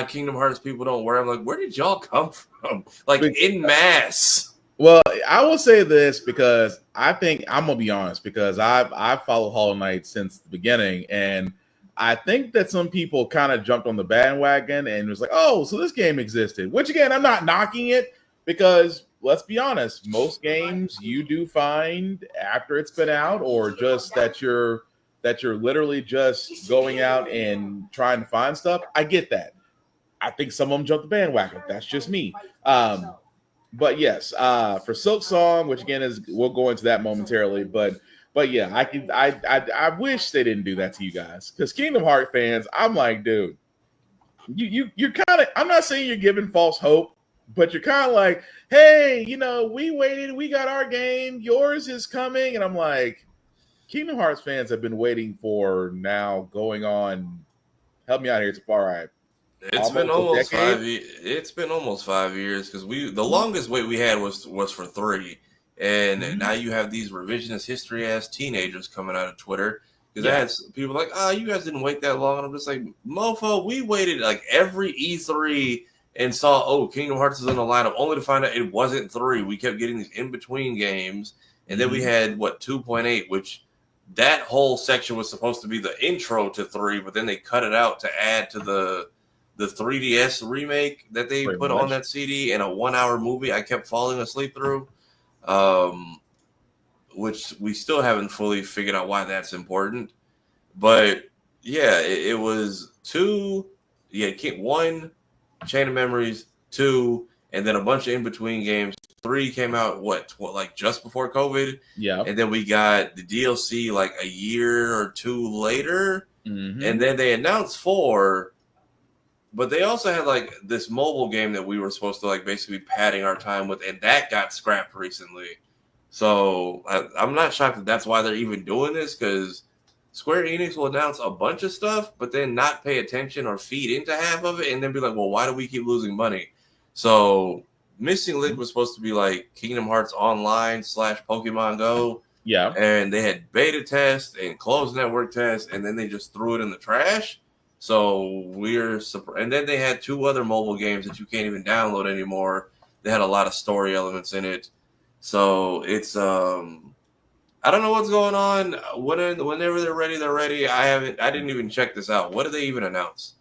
Kingdom Hearts people don't wear. I'm like, where did y'all come from? Like in mass. Well, I will say this because I think I'm gonna be honest, because I've followed Hollow Knight since the beginning, and I think that some people kind of jumped on the bandwagon and was like, "Oh, so this game existed." Which again, I'm not knocking it, because let's be honest, most games you do find after it's been out, or just that you're literally just going out and trying to find stuff. I get that. I think some of them jumped the bandwagon. That's just me. But yes, for Silk Song, which again is, we'll go into that momentarily, but yeah, I wish they didn't do that to you guys, because Kingdom Hearts fans, I'm like, dude, you're kind of, I'm not saying you're giving false hope, but you're kind of like, hey, we waited, we got our game, yours is coming, and I'm like, Kingdom Hearts fans have been waiting for now going on. Help me out here, it's far right. It's been almost 5 years. It's been almost 5 years, because the longest wait we had was for 3, and now you have these revisionist history ass teenagers coming out of Twitter, because I had people like, you guys didn't wait that long, and I'm just like, mofo, we waited like every E3 and saw, Kingdom Hearts is in the lineup, only to find out it wasn't 3. We kept getting these in between games, and then we had 2.8, which that whole section was supposed to be the intro to 3, but then they cut it out to add to the 3DS remake that they put on that CD, and a 1-hour movie I kept falling asleep through, which we still haven't fully figured out why that's important. But yeah, it was 2. You had 1, Chain of Memories, 2, and then a bunch of in-between games. 3 came out, like just before COVID? Yeah. And then we got the DLC like a year or 2 later. And then they announced 4. But they also had like this mobile game that we were supposed to like basically be padding our time with, and that got scrapped recently. So I'm not shocked that that's why they're even doing this, because Square-Enix will announce a bunch of stuff, but then not pay attention or feed into half of it, and then be like, well, why do we keep losing money? So Missing Link was supposed to be like Kingdom Hearts Online / Pokemon Go. Yeah. And they had beta tests and closed network tests, and then they just threw it in the trash. So we're surprised. And then they had 2 other mobile games that you can't even download anymore. They had a lot of story elements in it. So it's I don't know what's going on. Whenever they're ready, they're ready. I didn't even check this out. What did they even announce?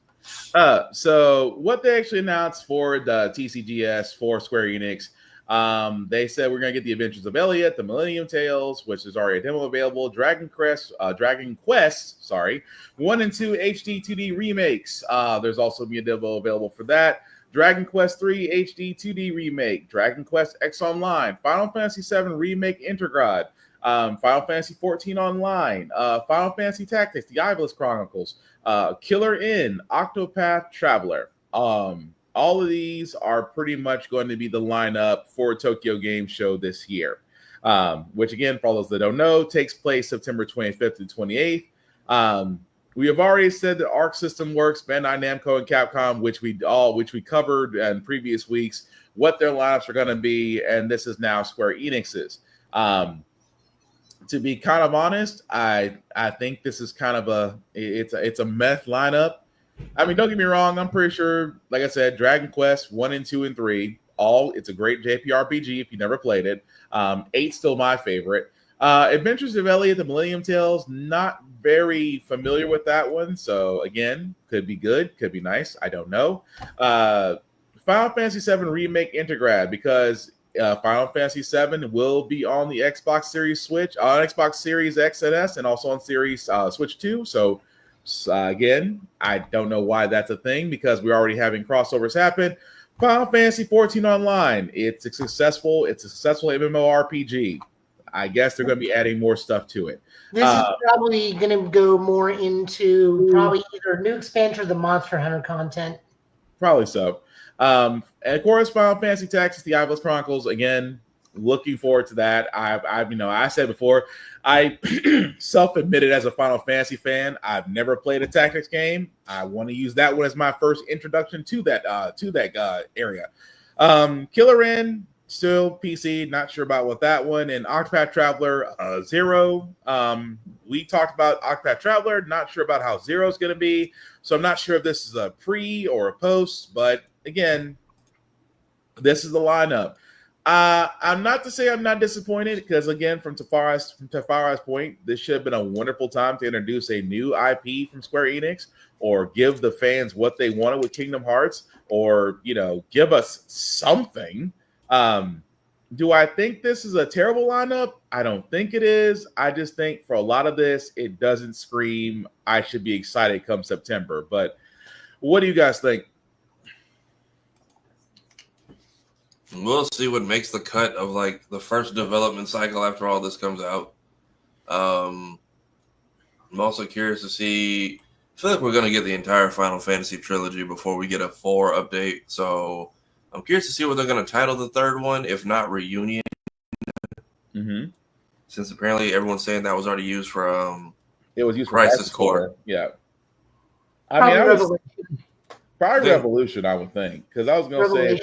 So what they actually announced for the TCGS for Square Enix, they said we're gonna get the Adventures of Elliot, the Millennium Tales, which is already a demo available, Dragon Quest, 1 and 2 HD 2D remakes. There's also be a demo available for that. Dragon Quest 3 HD 2D remake, Dragon Quest X Online, Final Fantasy 7 remake Intergrad, Final Fantasy 14 Online, Final Fantasy Tactics, The Iblis Chronicles, Killer Inn, Octopath Traveler. All of these are pretty much going to be the lineup for Tokyo Game Show this year, which again, for all those that don't know, takes place September 25th to 28th. We have already said that Arc System Works, Bandai Namco, and Capcom, which we covered in previous weeks, what their lineups are going to be, and this is now Square Enix's. To be kind of honest, I think this is kind of it's a meth lineup. I mean, don't get me wrong. I'm pretty sure, like I said, Dragon Quest 1 and 2 and 3, it's a great JPRPG if you never played it. 8's still my favorite. Adventures of Elliot, the Millennium Tales, not very familiar with that one. So again, could be good, could be nice. I don't know. Final Fantasy 7 Remake Intergrad, because Final Fantasy 7 will be on the Xbox Series Switch, on Xbox Series X and S, and also on Series Switch 2. So again, I don't know why that's a thing, because we're already having crossovers happen. Final Fantasy 14 Online, it's a successful MMORPG. I guess they're going to be adding more stuff to it. This is probably going to go more into probably either new expansion or the Monster Hunter content. Probably so. And of course, Final Fantasy Tactics, The Iblis Chronicles. Again, looking forward to that. I said before, I self-admitted as a Final Fantasy fan, I've never played a tactics game. I want to use that one as my first introduction to that area. Killer Inn, still PC, not sure about what that one. And Octopath Traveler 0. We talked about Octopath Traveler, not sure about how 0 is going to be. So I'm not sure if this is a pre or a post, but again, this is the lineup. I'm not to say I'm not disappointed, because again, from Tafara's point, this should have been a wonderful time to introduce a new IP from Square Enix, or give the fans what they wanted with Kingdom Hearts, or give us something. Do I think this is a terrible lineup? I don't think it is. I just think for a lot of this, it doesn't scream I should be excited come September. But what do you guys think? We'll see what makes the cut of like the first development cycle after all this comes out. I'm also curious to see. I feel like we're going to get the entire Final Fantasy trilogy before we get a 4 update. So I'm curious to see what they're going to title the third one, if not Reunion. Mm-hmm. Since apparently everyone's saying that was already used for it was used for Crisis Core. Yeah. Probably Revolution, I would think, because I was going to say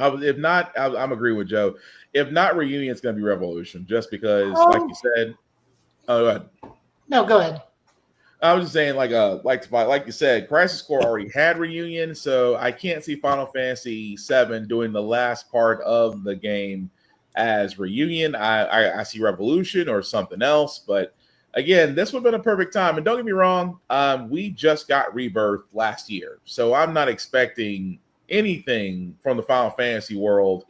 if not, I'm agreeing with Joe. If not Reunion, it's going to be Revolution, just because, like you said. Oh, go ahead. No, go ahead. I was just saying, like you said, Crisis Core already had Reunion, so I can't see Final Fantasy VII doing the last part of the game as Reunion. I see Revolution or something else, but again, this would have been a perfect time. And don't get me wrong, we just got Rebirth last year, so I'm not expecting anything from the Final Fantasy world,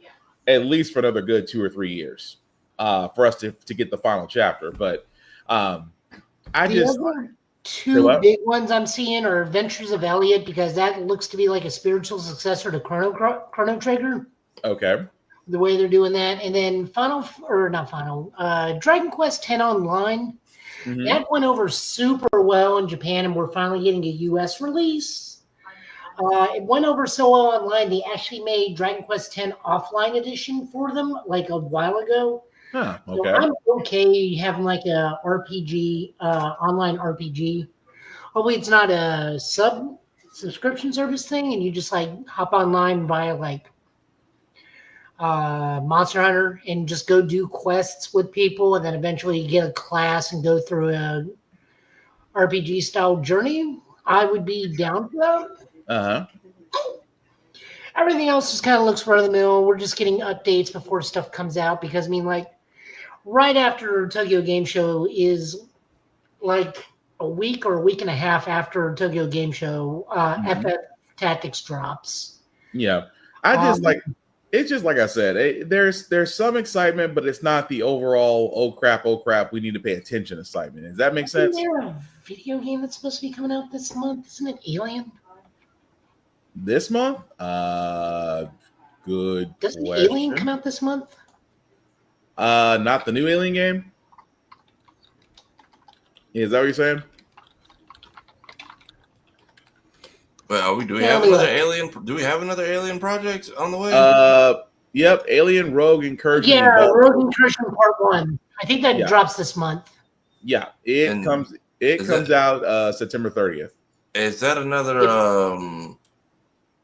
at least for another good 2 or 3 years, for us to get the final chapter. But two big ones I'm seeing are Adventures of Elliot, because that looks to be like a spiritual successor to Chrono Trigger. Okay. The way they're doing that. And then Dragon Quest X Online. Mm-hmm. That went over super well in Japan, and we're finally getting a US release. It went over so well online, they actually made Dragon Quest X offline edition for them like a while ago. Huh, okay. So I'm okay having like a RPG, online RPG. Hopefully it's not a subscription service thing, and you just like hop online via like Monster Hunter and just go do quests with people, and then eventually get a class and go through a RPG style journey. I would be down for that. Uh-huh. Everything else just kind of looks run of the mill. We're just getting updates before stuff comes out because I mean, like, right after Tokyo Game Show is like a week or a week and a half after Tokyo Game Show, FF Tactics drops. Yeah, I just like it's just like I said. There's some excitement, but it's not the overall oh crap we need to pay attention excitement. Does that make sense? Isn't there a video game that's supposed to be coming out this month? Isn't it Alien? This month? Good Doesn't question. Alien come out this month? Not the new Alien game. Is that what you're saying? Well, do we have another Alien? Do we have another Alien project on the way? Yep. Alien Rogue Incursion. Yeah, Rogue Incursion Part 1. I think that drops this month. Yeah, it comes out September 30th. Is that another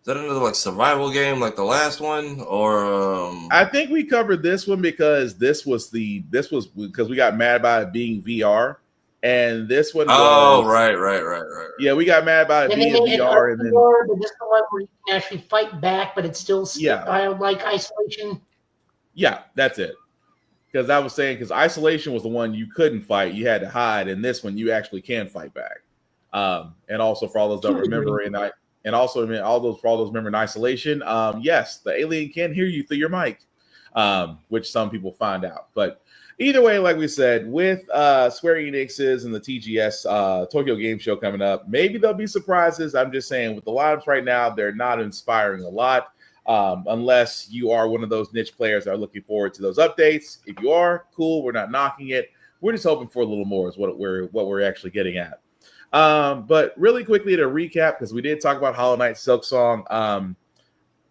like survival game like the last one, or I think we covered this one because this was because we got mad about it being VR, and this one. Right. Yeah, we got mad about it being VR, and then but this is the one where you can actually fight back, but it's still like isolation. Yeah, that's it. Because I was saying, because isolation was the one you couldn't fight, you had to hide, and this one you actually can fight back. And also for all those that remember for all those remember in isolation, yes, the alien can hear you through your mic, which some people find out. But either way, like we said, with Square-Enix's and the TGS Tokyo Game Show coming up, maybe there'll be surprises. I'm just saying, with the lineups right now, they're not inspiring a lot. Unless you are one of those niche players that are looking forward to those updates. If you are, cool. We're not knocking it. We're just hoping for a little more is what we're actually getting at. But really quickly to recap, because we did talk about Hollow Knight Silksong.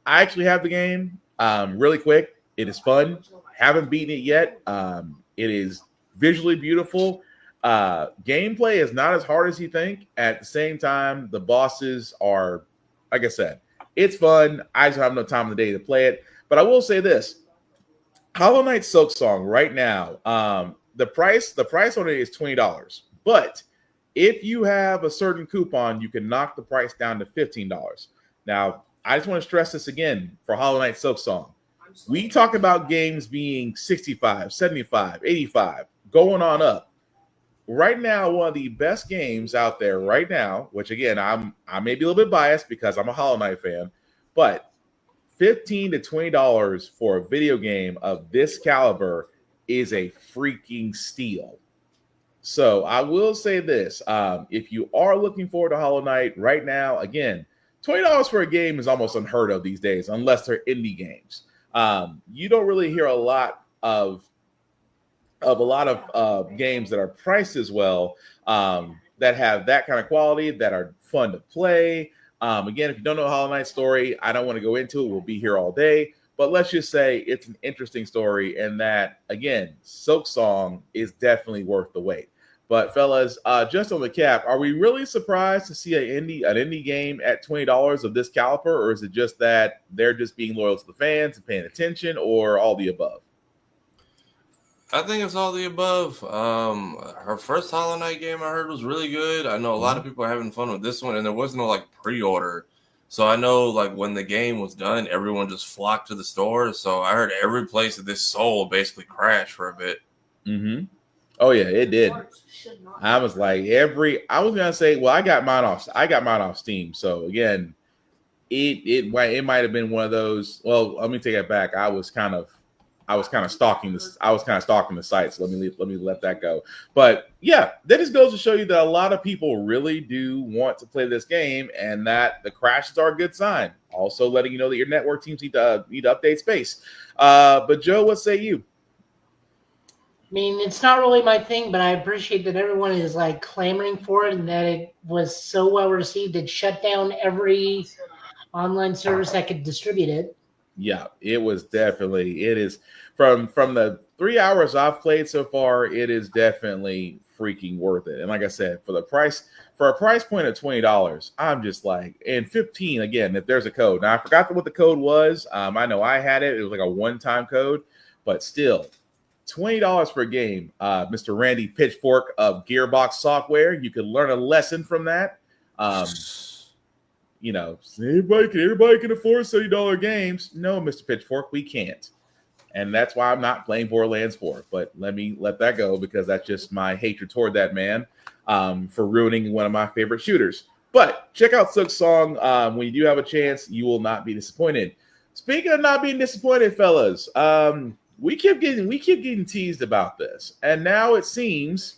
I actually have the game. Really quick, it is fun. Haven't beaten it yet. It is visually beautiful. Gameplay is not as hard as you think. At the same time, the bosses are, like I said, it's fun. I just don't have no time of the day to play it. But I will say this: Hollow Knight Silksong right now, the price on it is $20. But if you have a certain coupon, you can knock the price down to $15. Now, I just want to stress this again for Hollow Knight Silksong. We talk about games being 65, 75, 85, going on up. Right now, one of the best games out there right now, which again, I may be a little bit biased because I'm a Hollow Knight fan, but $15 to $20 for a video game of this caliber is a freaking steal. So I will say this: if you are looking forward to Hollow Knight right now, again, $20 for a game is almost unheard of these days, unless they're indie games. You don't really hear a lot of games that are priced as well, that have that kind of quality, that are fun to play. Again, if you don't know Hollow Knight's story, I don't want to go into it. We'll be here all day. But let's just say it's an interesting story, and that, again, Silksong is definitely worth the wait. But fellas, just on the cap, are we really surprised to see an indie game at $20 of this caliber, or is it just that they're just being loyal to the fans and paying attention, or all the above? I think it's all the above. Her first Hollow Knight game I heard was really good. I know a lot of people are having fun with this one, and there was no like pre-order. So I know like when the game was done, everyone just flocked to the store. So I heard every place that this sold basically crashed for a bit. Mm-hmm. Oh yeah, it did. I was like I was gonna say, well, I got mine off Steam. So again, it might have been one of those. Well, let me take it back. I was kind of stalking this. I was kind of stalking the site. So let me let that go. But yeah, that just goes to show you that a lot of people really do want to play this game, and that the crashes are a good sign. Also, letting you know that your network teams need to update space. But Joe, what say you? I mean, it's not really my thing, but I appreciate that everyone is like clamoring for it, and that it was so well received. It shut down every online service that could distribute it. Yeah, it was definitely. It is from the 3 hours I've played so far. It is definitely freaking worth it. And like I said, for a price point of $20, I'm just like, and 15 again. If there's a code, now I forgot what the code was. I know I had it. It was like a one-time code, but still. $20 for a game. Mr. Randy Pitchfork of Gearbox Software. You could learn a lesson from that. You know, everybody can afford $70 games. No, Mr. Pitchfork, we can't. And that's why I'm not playing Borderlands 4. But let that go, because that's just my hatred toward that man for ruining one of my favorite shooters. But check out Sook's song. When you do have a chance, you will not be disappointed. Speaking of not being disappointed, fellas, we keep getting teased about this, and now it seems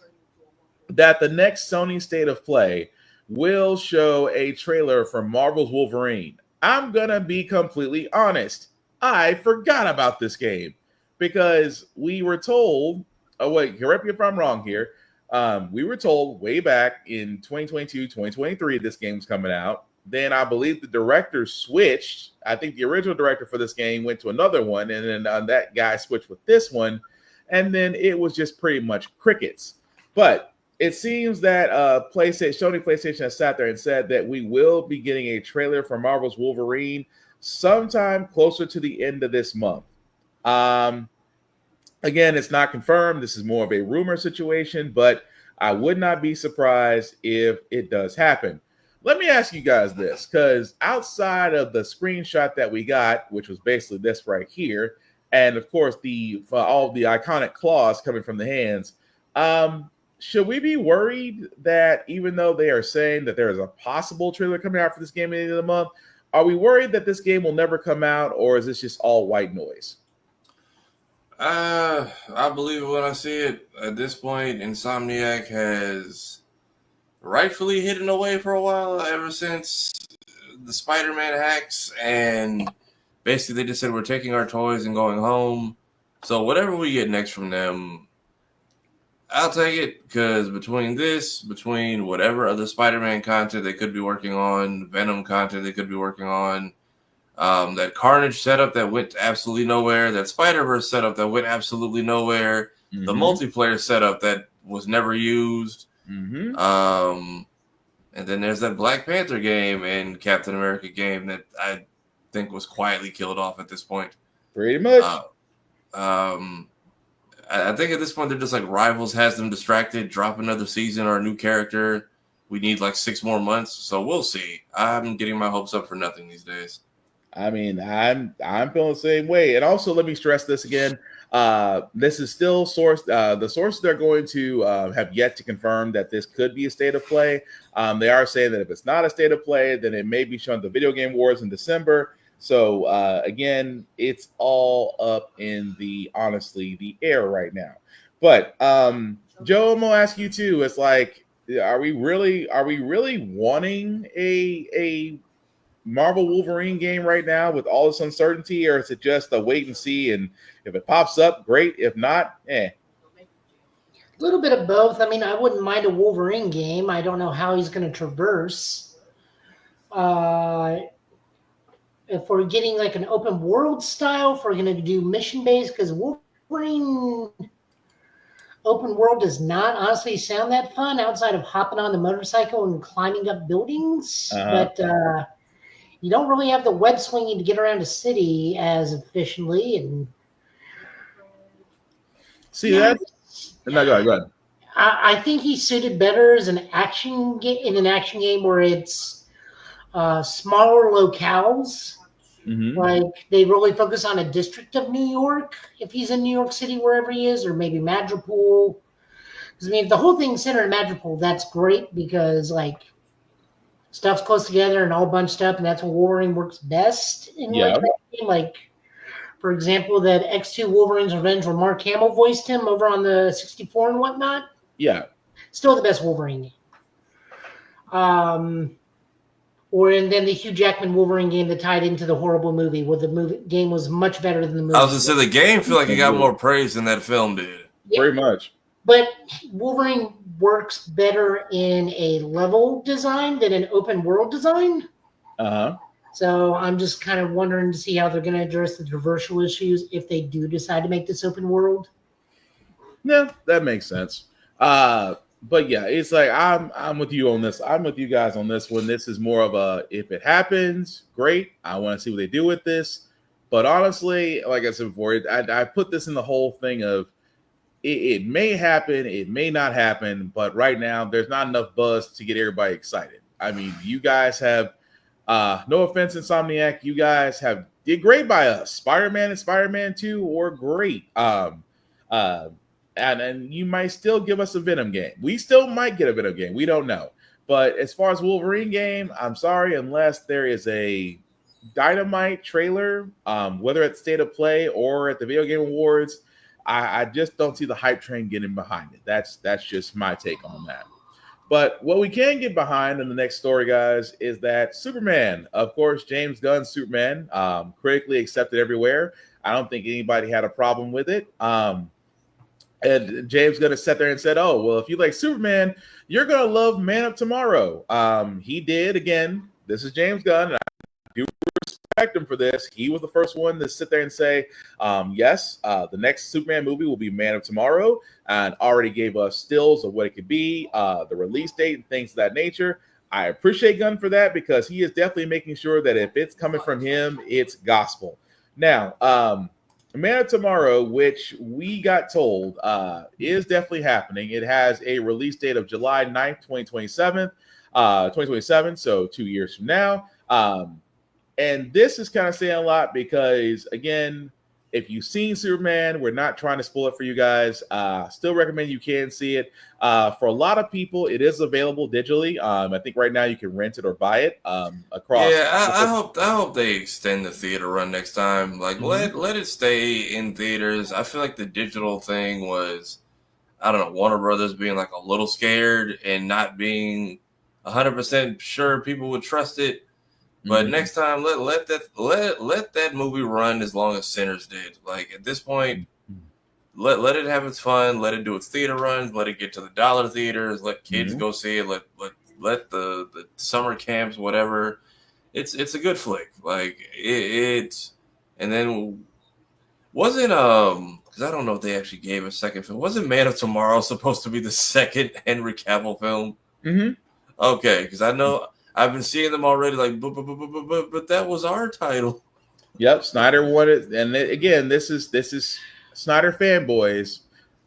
that the next Sony State of Play will show a trailer for Marvel's Wolverine. I'm gonna be completely honest. I forgot about this game because we were told. Oh wait, correct me if I'm wrong here. We were told way back in 2022, 2023, this game's coming out. Then I believe the director switched. I think the original director for this game went to another one, and then that guy switched with this one, and then it was just pretty much crickets. But it seems that Sony PlayStation has sat there and said that we will be getting a trailer for Marvel's Wolverine sometime closer to the end of this month. Again, it's not confirmed. This is more of a rumor situation, but I would not be surprised if it does happen. Let me ask you guys this, because outside of the screenshot that we got, which was basically this right here, and of course all the iconic claws coming from the hands, should we be worried that even though they are saying that there is a possible trailer coming out for this game at the end of the month, are we worried that this game will never come out, or is this just all white noise? I believe it when I see it. At this point, Insomniac has rightfully hidden away for a while, ever since the Spider-Man hacks, and basically they just said we're taking our toys and going home. So whatever we get next from them, I'll take it, because between whatever other Spider-Man content they could be working on, Venom content they could be working on, that Carnage setup that went absolutely nowhere, that Spider-Verse setup that went absolutely nowhere, the multiplayer setup that was never used, and then there's that Black Panther game and Captain America game that I think was quietly killed off at this point. Pretty much. I think at this point they're just like, Rivals has them distracted. Drop another season or a new character. We need like 6 more months, so we'll see. I'm getting my hopes up for nothing these days. I mean, I'm feeling the same way. And also, let me stress this again. This is still sourced. The sources they're going to have yet to confirm that this could be a state of play. They are saying that if it's not a state of play, then it may be shown at the Video Game Awards in December. So again, it's all up in the air right now. But Joe, I'm gonna ask you too. It's like, are we really wanting a Marvel Wolverine game right now with all this uncertainty, or is it just a wait and see? And if it pops up, great. If not, A little bit of both. I mean, I wouldn't mind a Wolverine game. I don't know how he's going to traverse. If we're getting like an open world style, if we're going to do mission based, because Wolverine open world does not honestly sound that fun outside of hopping on the motorcycle and climbing up buildings. But you don't really have the web swinging to get around a city as efficiently. And see that? No, go ahead. I think he's suited better as an action game where it's smaller locales. Like they really focus on a district of New York if he's in New York City, wherever he is, or maybe Madripoor. Because I mean, if the whole thing's centered in Madripoor, that's great because like stuff's close together and all bunched up, and that's when Wolverine works best in like that game. Like, for example, that X2 Wolverine's Revenge, where Mark Hamill voiced him over on the 64 and whatnot. Yeah. Still the best Wolverine game. And then the Hugh Jackman Wolverine game that tied into the horrible movie, where the game was much better than the movie. I was going to say, the game feel like it got more praise than that film did. Yeah. Pretty much. But Wolverine works better in a level design than an open world design. So I'm just kind of wondering to see how they're going to address the traversal issues if they do decide to make this open world. Yeah, that makes sense. But yeah, it's like I'm with you on this. I'm with you guys on this one. This is more of a, if it happens, great. I want to see what they do with this. But honestly, like I said before, I put this in the whole thing of it may happen, it may not happen. But right now, there's not enough buzz to get everybody excited. I mean, you guys have no offense, Insomniac, you guys have did great by us. Spider-Man and Spider-Man 2 were great. Uh, and you might still give us a Venom game. We still might get a Venom game. We don't know. But as far as Wolverine game, I'm sorry, unless there is a Dynamite trailer, whether at State of Play or at the Video Game Awards, I just don't see the hype train getting behind it. That's just my take on that. But what we can get behind in the next story, guys, is that Superman, of course, James Gunn's Superman, critically accepted everywhere. I don't think anybody had a problem with it. And James Gunn sat there and said, "Oh, well, if you like Superman, you're gonna love Man of Tomorrow." He did again. This is James Gunn. And I do respect him for this. He was the first one to sit there and say, "Yes, the next Superman movie will be Man of Tomorrow," and already gave us stills of what it could be, the release date, and things of that nature. I appreciate Gunn for that because he is definitely making sure that if it's coming from him, it's gospel. Now, Man of Tomorrow, which we got told is definitely happening. It has a release date of July 9th, 2027, so 2 years from now. And this is kind of saying a lot because, again, if you've seen Superman, we're not trying to spoil it for you guys. Still recommend you can see it. For a lot of people, it is available digitally. I think right now you can rent it or buy it across. Yeah, I hope they extend the theater run next time. Like, let it stay in theaters. I feel like the digital thing was, I don't know, Warner Brothers being like a little scared and not being 100% sure people would trust it. But next time, let that movie run as long as Sinners did. Like, at this point, let it have its fun. Let it do its theater runs. Let it get to the dollar theaters. Let kids go see it. Let the summer camps, whatever. It's a good flick. Like it's and then wasn't because I don't know if they actually gave a second film. Wasn't Man of Tomorrow supposed to be the second Henry Cavill film? Okay, because I know. I've been seeing them already, like, but that was our title. Yep, Snyder wanted, and again, this is Snyder fanboys,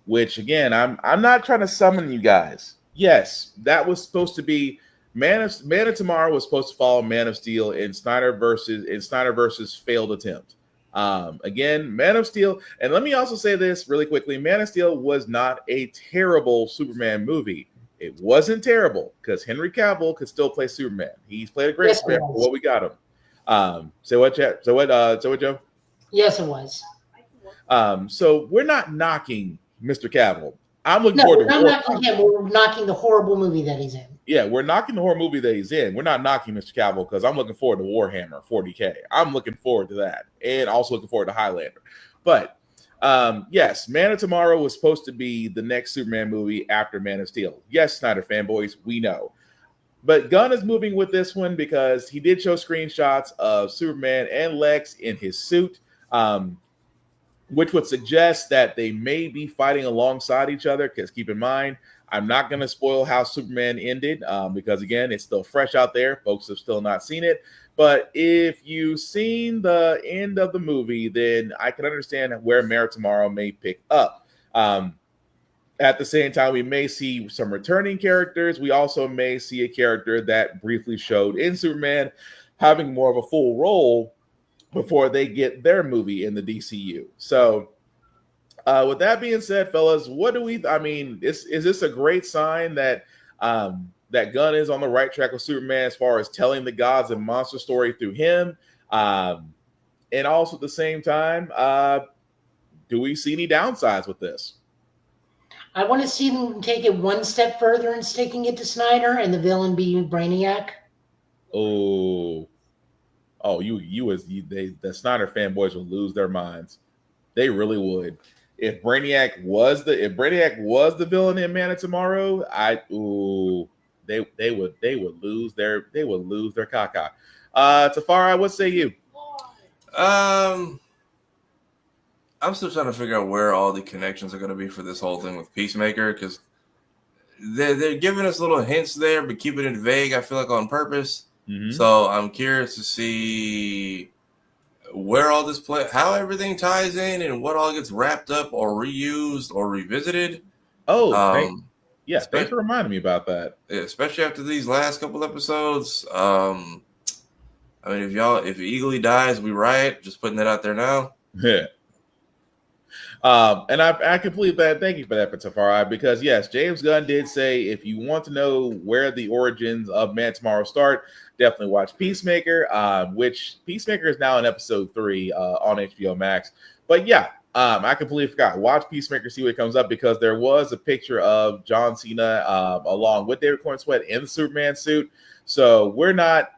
which again, I'm not trying to summon you guys. Yes, that was supposed to be Man of Tomorrow was supposed to follow Man of Steel in Snyder versus failed attempt. Again, Man of Steel, and let me also say this really quickly: Man of Steel was not a terrible Superman movie. It wasn't terrible because Henry Cavill could still play Superman. He's played a great Superman for what we got him. Say what, Joe? Yes, it was. So we're not knocking Mr. Cavill. I'm looking No, forward we're to not knocking him. We're knocking the horrible movie that he's in. Yeah, we're knocking the horror movie that he's in. We're not knocking Mr. Cavill because I'm looking forward to Warhammer 40K. I'm looking forward to that, and also looking forward to Highlander. But yes, Man of Tomorrow was supposed to be the next Superman movie after Man of Steel. Yes, Snyder fanboys, we know. But Gunn is moving with this one because he did show screenshots of Superman and Lex in his suit, which would suggest that they may be fighting alongside each other. Because keep in mind, I'm not going to spoil how Superman ended because, again, it's still fresh out there. Folks have still not seen it. But if you've seen the end of the movie, then I can understand where Man of Tomorrow may pick up. At the same time, we may see some returning characters. We also may see a character that briefly showed in Superman having more of a full role before they get their movie in the DCU. So with that being said, fellas, what do we, I mean, is this a great sign that that Gunn is on the right track with Superman as far as telling the gods and monster story through him? And also at the same time, do we see any downsides with this? I want to see them take it one step further and sticking it to Snyder and the villain be Brainiac. The Snyder fanboys would lose their minds. They really would. If Brainiac was the villain in Man of Tomorrow, they would lose their caca. Tafari, what say you? I'm still trying to figure out where all the connections are going to be for this whole thing with Peacemaker, because they're giving us little hints there, but keeping it vague, I feel like on purpose. So I'm curious to see where all this how everything ties in and what all gets wrapped up or reused or revisited. Yeah, thanks for reminding me about that. Yeah, especially after these last couple episodes. I mean, if Eagly dies, we riot. Just putting that out there now. Yeah. And I completely thank you for that, Tafari, because yes, James Gunn did say if you want to know where the origins of Man Tomorrow start, definitely watch Peacemaker, which Peacemaker is now in episode 3 on HBO Max. But yeah, I completely forgot. Watch Peacemaker, see what comes up, because there was a picture of John Cena along with David Corn Sweat in the Superman suit. So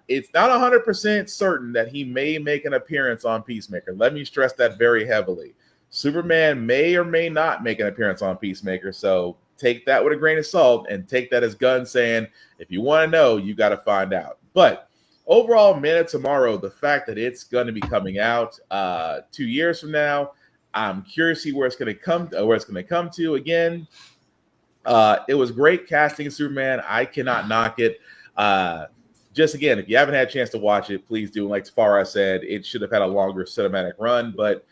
it's not 100% certain that he may make an appearance on Peacemaker. Let me stress that very heavily. Superman may or may not make an appearance on Peacemaker, so take that with a grain of salt and take that as Gunn saying, if you want to know, you got to find out. But overall, Man of Tomorrow, the fact that it's going to be coming out 2 years from now, I'm curious to see where it's going to come to. Again, it was great casting Superman. I cannot knock it. Just again, if you haven't had a chance to watch it, please do. Like Tafara said, it should have had a longer cinematic run, but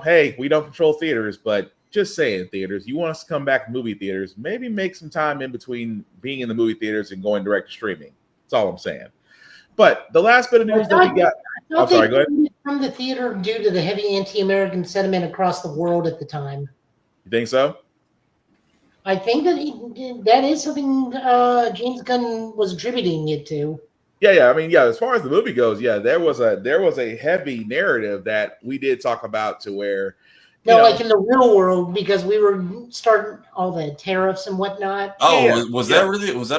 hey, we don't control theaters, but just saying, theaters, you want us to come back to movie theaters, maybe make some time in between being in the movie theaters and going direct to streaming. That's all I'm saying. But the last bit of news that we got. I'm sorry, go ahead. From the theater due to the heavy anti-American sentiment across the world at the time. You think so? I think that is something James Gunn was attributing it to. Yeah. I mean, yeah. As far as the movie goes, yeah, there was a heavy narrative that we did talk about to where, like in the real world, because we were starting all the tariffs and whatnot. Oh, was that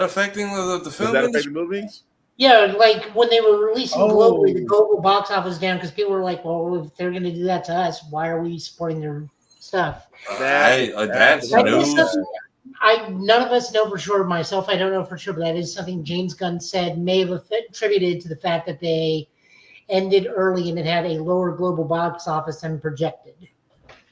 affecting the film? Was that affecting movies? Yeah, like when they were releasing globally, the global box office down because people were like, "Well, if they're going to do that to us, why are we supporting their stuff?" That's news. None of us know for sure. Myself, I don't know for sure, but that is something James Gunn said may have attributed to the fact that they ended early and it had a lower global box office than projected.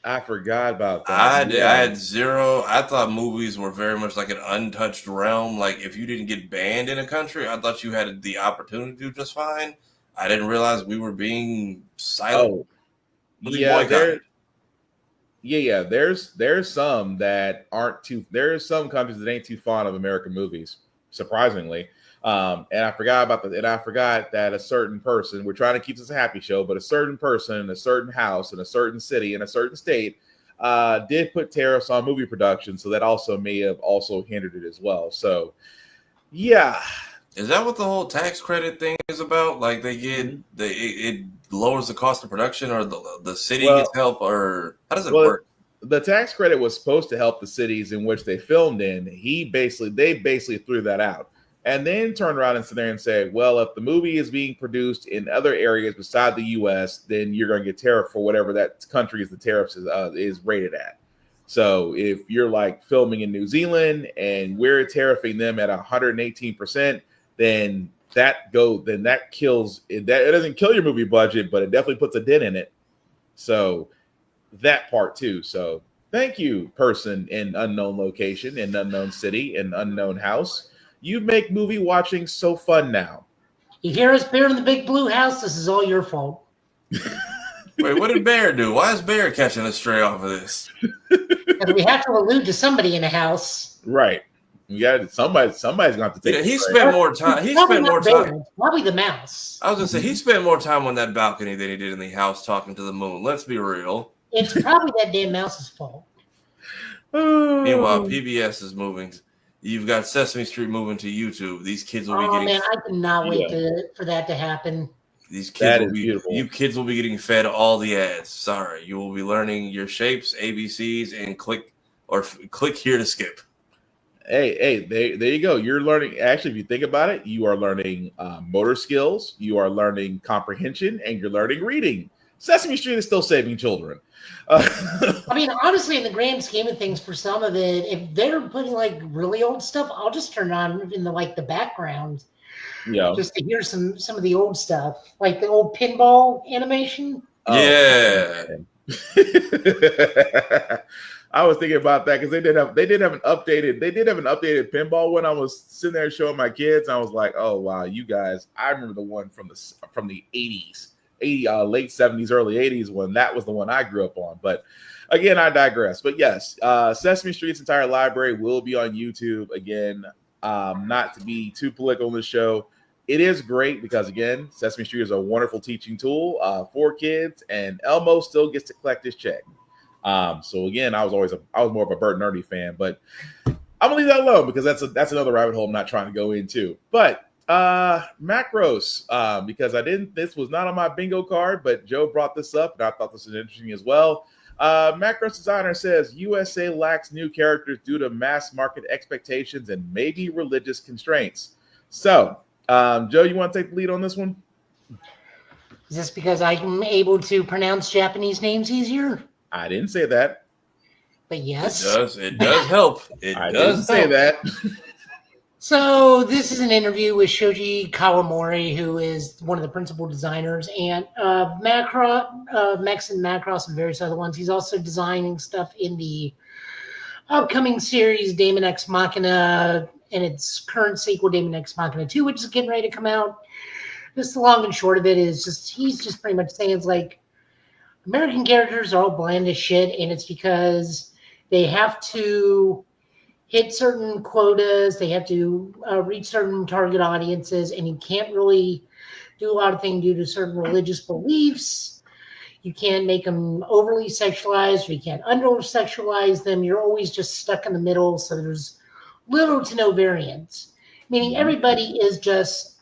I forgot about that. I had zero. I thought movies were very much like an untouched realm. Like if you didn't get banned in a country, I thought you had the opportunity to do just fine. I didn't realize we were being silent. There's some that aren't too. There's some countries that ain't too fond of American movies, surprisingly. And I forgot that a certain person, we're trying to keep this a happy show, but a certain person in a certain house in a certain city in a certain state did put tariffs on movie production, so that also may have also hindered it as well. So, yeah. Is that what the whole tax credit thing is about? Like it lowers the cost of production, or the city gets help, or how does it work? The tax credit was supposed to help the cities in which they filmed in. They basically threw that out. And then turned around and sit there and say, well, if the movie is being produced in other areas beside the U.S., then you're going to get tariff for whatever that country's the tariffs is rated at. So if you're like filming in New Zealand and we're tariffing them at 118%, then that kills it. It doesn't kill your movie budget, but it definitely puts a dent in it. So that part too. So thank you, person in unknown location, in unknown city, in unknown house. You make movie watching so fun now. You hear us, Bear in the Big Blue House? This is all your fault. Wait, what did Bear do? Why is Bear catching a stray off of this? Because we have to allude to somebody in the house. Right. You got somebody's going to have to take. Yeah, he spent more time. Probably the mouse. I was going to say he spent more time on that balcony than he did in the house talking to the moon. Let's be real. It's probably that damn mouse's fault. Meanwhile, PBS is moving. You've got Sesame Street moving to YouTube. These kids will be getting. Oh man, I cannot wait for that to happen. These kids you kids will be getting fed all the ads. Sorry, you will be learning your shapes, ABCs, and click here to skip. Hey, there you go. You're learning. Actually, if you think about it, you are learning motor skills, you are learning comprehension, and you're learning reading. Sesame Street is still saving children. I mean, honestly, in the grand scheme of things, for some of it, if they're putting like really old stuff, I'll just turn on in the background, just to hear some of the old stuff, like the old pinball animation. Yeah. I was thinking about that because they did have an updated pinball when I was sitting there showing my kids. I was like, oh wow, you guys! I remember the one from the 80s. Late 70s, early 80s, when that was the one I grew up on. But Again, I digress. But yes, Sesame Street's entire library will be on YouTube. Again, not to be too political on the show, it is great because, again, Sesame Street is a wonderful teaching tool for kids, and Elmo still gets to collect his check. So again, I was more of a Bert and Ernie fan, but I'm gonna leave that alone because that's another rabbit hole I'm not trying to go into. But macros, because this was not on my bingo card, but Joe brought this up, and I thought this was interesting as well. Macros designer says USA lacks new characters due to mass market expectations and maybe religious constraints. So, Joe, you want to take the lead on this one? Is this because I'm able to pronounce Japanese names easier? I didn't say that. But yes. It does help. I didn't say that. So this is an interview with Shoji Kawamori, who is one of the principal designers, and Mex and Macross and various other ones. He's also designing stuff in the upcoming series Daemon X Machina and its current sequel, Daemon X Machina 2, which is getting ready to come out. Just the long and short of it is he's just pretty much saying it's like American characters are all bland as shit, and it's because they have to hit certain quotas, they have to reach certain target audiences, and you can't really do a lot of things due to certain religious beliefs. You can't make them overly sexualized, or you can't under-sexualize them. You're always just stuck in the middle, so there's little to no variance. Meaning everybody is just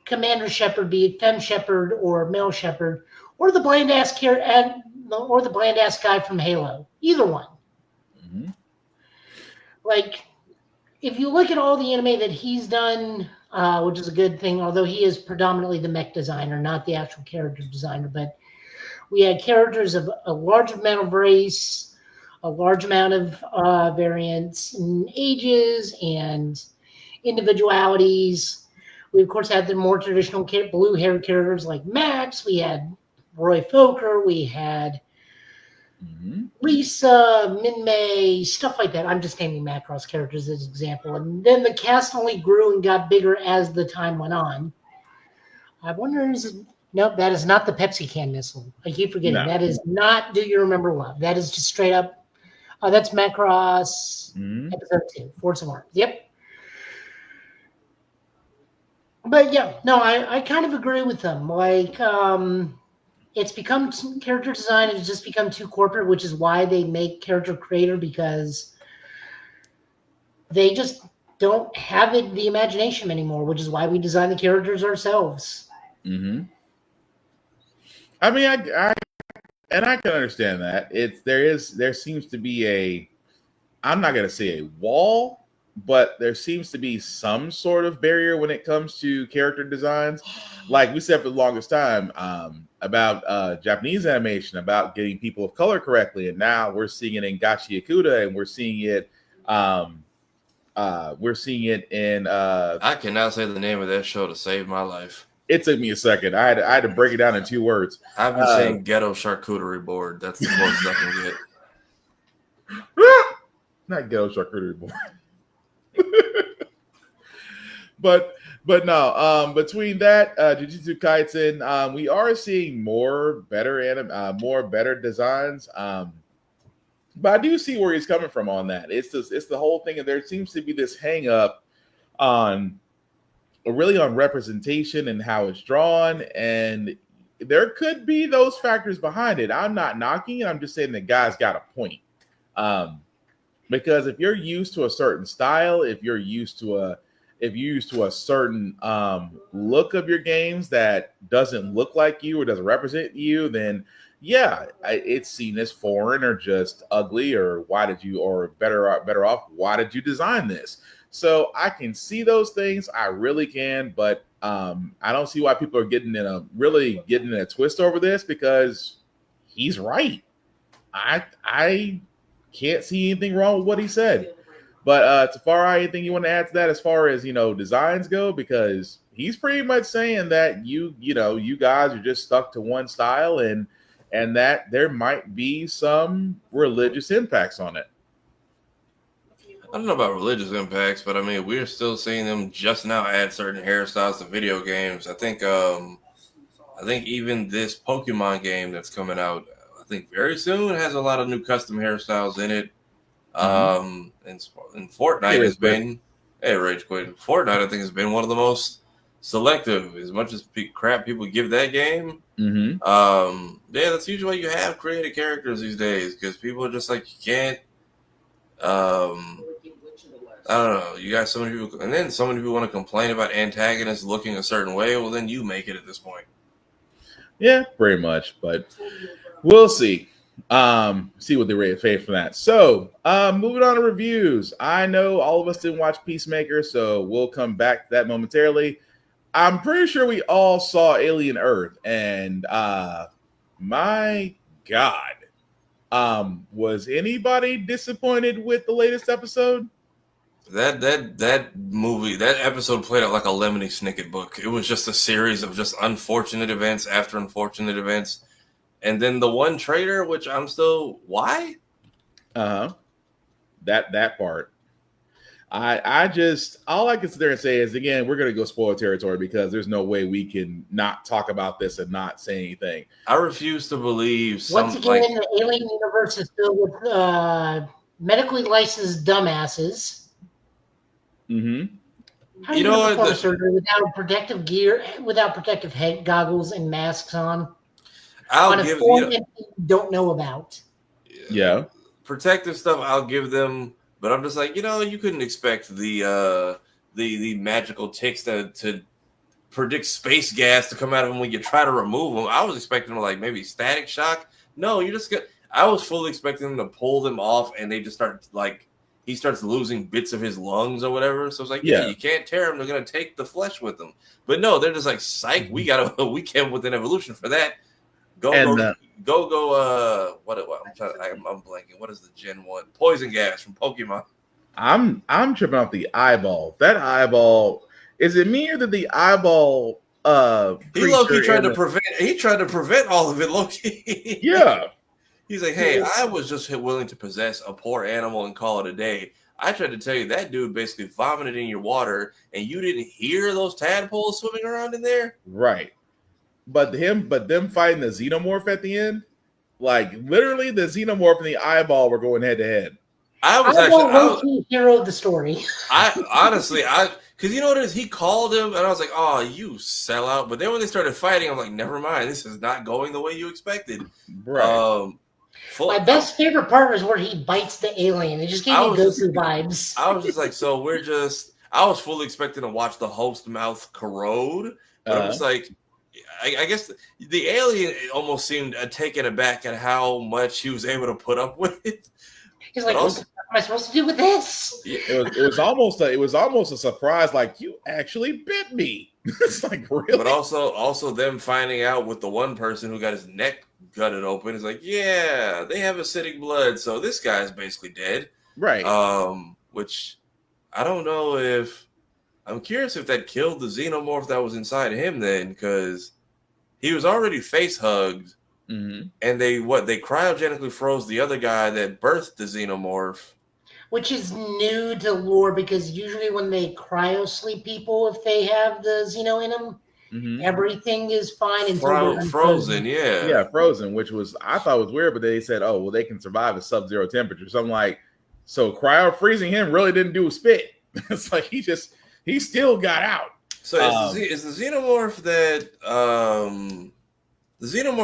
Commander Shepard, be it Femme Shepard or Male Shepard, or the bland-ass guy from Halo. Either one. Mm-hmm. Like, if you look at all the anime that he's done, which is a good thing, although he is predominantly the mech designer, not the actual character designer, but we had characters of a large amount of race, a large amount of variance in ages and individualities. We, of course, had the more traditional blue-haired characters like Max. We had Roy Fokker. We had Lisa, Min-May, stuff like that. I'm just naming Macross characters as an example. And then the cast only grew and got bigger as the time went on. I wonder, nope, that is not the Pepsi can missile. I keep forgetting. No. That is not Do You Remember Love. That is just straight up, that's Macross episode 2, Force of Arms. Yep. But yeah, no, I kind of agree with them. Like, it's become character design has just become too corporate, which is why they make character creator, because they just don't have the imagination anymore, which is why we design the characters ourselves. Mm-hmm. I mean, I can understand that. There seems to be I'm not gonna say a wall, but there seems to be some sort of barrier when it comes to character designs. Like we said for the longest time about Japanese animation, about getting people of color correctly, and now we're seeing it in Gachi Yakuda, and we're seeing it in I cannot say the name of that show to save my life. It took me a second. I had to break it down in 2 words. I've been saying ghetto charcuterie board. That's the closest I can get. Not ghetto charcuterie board. but no, between that, Jujutsu Kaisen, we are seeing more better designs. But I do see where he's coming from on that. It's the whole thing, and there seems to be this hang up on representation and how it's drawn, and there could be those factors behind it. I'm not knocking it. I'm just saying the guy's got a point. Because if you're used to a certain style, if you're used to a certain look of your games that doesn't look like you or doesn't represent you, then yeah, it's seen as foreign or just ugly, or better off, why did you design this? So I can see those things, I really can, but I don't see why people are getting in a twist over this, because he's right. I can't see anything wrong with what he said. But Tafari, anything you want to add to that as far as designs go? Because he's pretty much saying that you guys are just stuck to one style, and that there might be some religious impacts on it. I don't know about religious impacts, but I mean, we're still seeing them just now add certain hairstyles to video games. I think even this Pokemon game that's coming out, I think very soon. It has a lot of new custom hairstyles in it. And Fortnite has been Rage Quit. Fortnite, I think, has been one of the most selective. As much as crap people give that game, that's usually why you have creative characters these days, because people are just like, you can't. I don't know. You got so many people, and then so many people want to complain about antagonists looking a certain way. Well, then you make it at this point. Yeah, pretty much. But we'll see. See what they rate from that. So, moving on to reviews. I know all of us didn't watch Peacemaker, so we'll come back to that momentarily. I'm pretty sure we all saw Alien Earth, and my God, was anybody disappointed with the latest episode? That movie, that episode played out like a Lemony Snicket book. It was just a series of just unfortunate events after unfortunate events. And then the one traitor, which I'm still, why? That part. I just, all I can sit there and say is, again, we're going to go spoil territory because there's no way we can not talk about this and not say anything. I refuse to believe once again, the Alien universe is filled with medically licensed dumbasses. How do you know perform surgery without protective gear, without protective head goggles and masks on? I'll give you don't know about. Yeah, protective stuff. I'll give them, but I'm just like, you couldn't expect the magical ticks to predict space gas to come out of them when you try to remove them. I was expecting like maybe static shock. No, you just I was fully expecting them to pull them off, and they just start like. He starts losing bits of his lungs or whatever. So it's like, yeah, you can't tear them. They're going to take the flesh with them. But no, they're just like, psych, we got a weekend within evolution for that. Go. I'm blanking. What is the Gen 1? Poison gas from Pokemon. I'm tripping off the eyeball. That eyeball, is it me or did the eyeball he Loki tried to prevent all of it, Loki. Yeah. He's like, hey, I was just willing to possess a poor animal and call it a day. I tried to tell you that dude basically vomited in your water, and you didn't hear those tadpoles swimming around in there? Right. But them fighting the xenomorph at the end, like literally the xenomorph and the eyeball were going head to head. I was the hero of the story. Because you know what it is? He called him, and I was like, oh, you sellout. But then when they started fighting, I'm like, never mind. This is not going the way you expected. Right. My best favorite part was where he bites the alien. It just gave me ghostly vibes. I was just like, I was fully expecting to watch the host mouth corrode. But I was like, I guess the alien almost seemed taken aback at how much he was able to put up with it. He's like, what am I supposed to do with this? It was almost a surprise, like, you actually bit me. It's like, really? But also them finding out with the one person who got his neck gutted open is like, yeah, they have acidic blood, so this guy's basically dead. Right. Which I don't know if I'm curious if that killed the xenomorph that was inside him then, because he was already face hugged, and they cryogenically froze the other guy that birthed the xenomorph. Which is new to lore, because usually when they cryo sleep people, if they have the xeno in them, everything is fine until frozen. Yeah, frozen, which I thought was weird, but they said, oh, well, they can survive at sub-zero temperature. So I'm like, so cryo freezing him really didn't do a spit. It's like he still got out. So is the xenomorph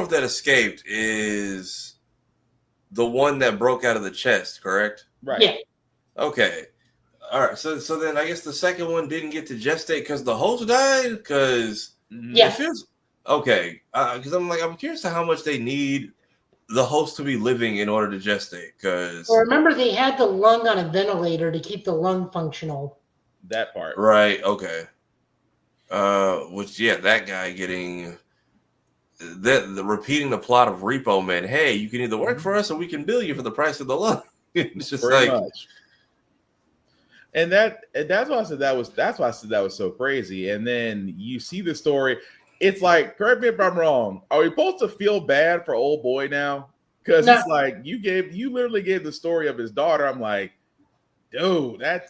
that escaped is the one that broke out of the chest, correct? Right. Yeah. Okay. All right. So then I guess the second one didn't get to gestate because the host died. Because it feels okay. Because I'm curious to how much they need the host to be living in order to gestate. Because remember, they had the lung on a ventilator to keep the lung functional. That part. Right. Okay. That guy getting the repeating the plot of Repo Man. Hey, you can either work for us or we can bill you for the price of the lung. It's just pretty much. And that's why I said that was so crazy. And then you see the story. It's like, correct me if I'm wrong. Are we supposed to feel bad for old boy now? Because it's like you literally gave the story of his daughter. I'm like, dude, I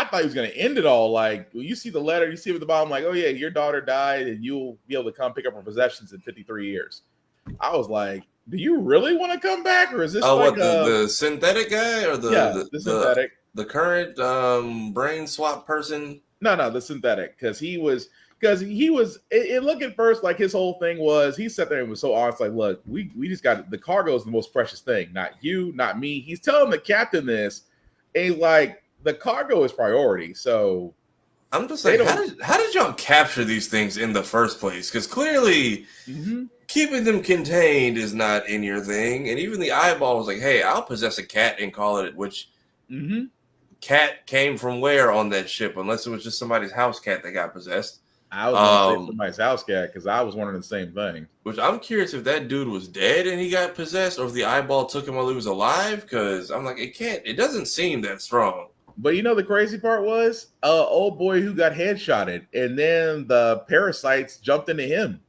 thought he was gonna end it all. Like, you see the letter, you see at the bottom, like, oh yeah, your daughter died, and you'll be able to come pick up her possessions in 53 years. I was like, Do you really want to come back, or is this Oh, like what the synthetic guy or the synthetic? The current brain swap person? No, the synthetic, because he was it looked at first like his whole thing was he sat there and was so honest, like, look, we just got the cargo is the most precious thing, not you, not me. He's telling the captain this, and he's like, the cargo is priority. So I'm just like, how did y'all capture these things in the first place? Because clearly keeping them contained is not in your thing. And even the eyeball was like, hey, I'll possess a cat and call it, which cat came from where on that ship, unless it was just somebody's house cat that got possessed. I was going to say somebody's house cat, because I was wondering the same thing. Which I'm curious if that dude was dead and he got possessed, or if the eyeball took him while he was alive, because I'm like, it doesn't seem that strong. But you know the crazy part was, old boy who got headshotted, and then the parasites jumped into him.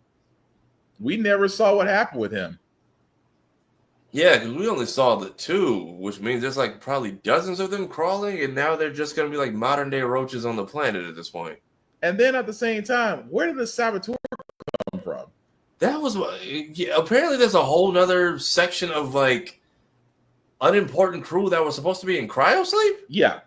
We never saw what happened with him. Yeah, because we only saw the 2, which means there's like probably dozens of them crawling, and now they're just going to be like modern day roaches on the planet at this point. And then at the same time, where did the saboteur come from? That was apparently there's a whole nother section of like unimportant crew that was supposed to be in cryo sleep. Yeah.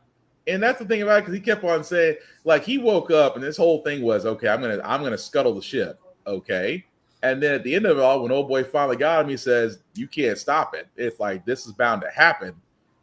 And that's the thing about it, because he kept on saying, like, he woke up and this whole thing was, okay, I'm gonna scuttle the ship. Okay. And then at the end of it all, when old boy finally got him, he says, you can't stop it. It's like, this is bound to happen.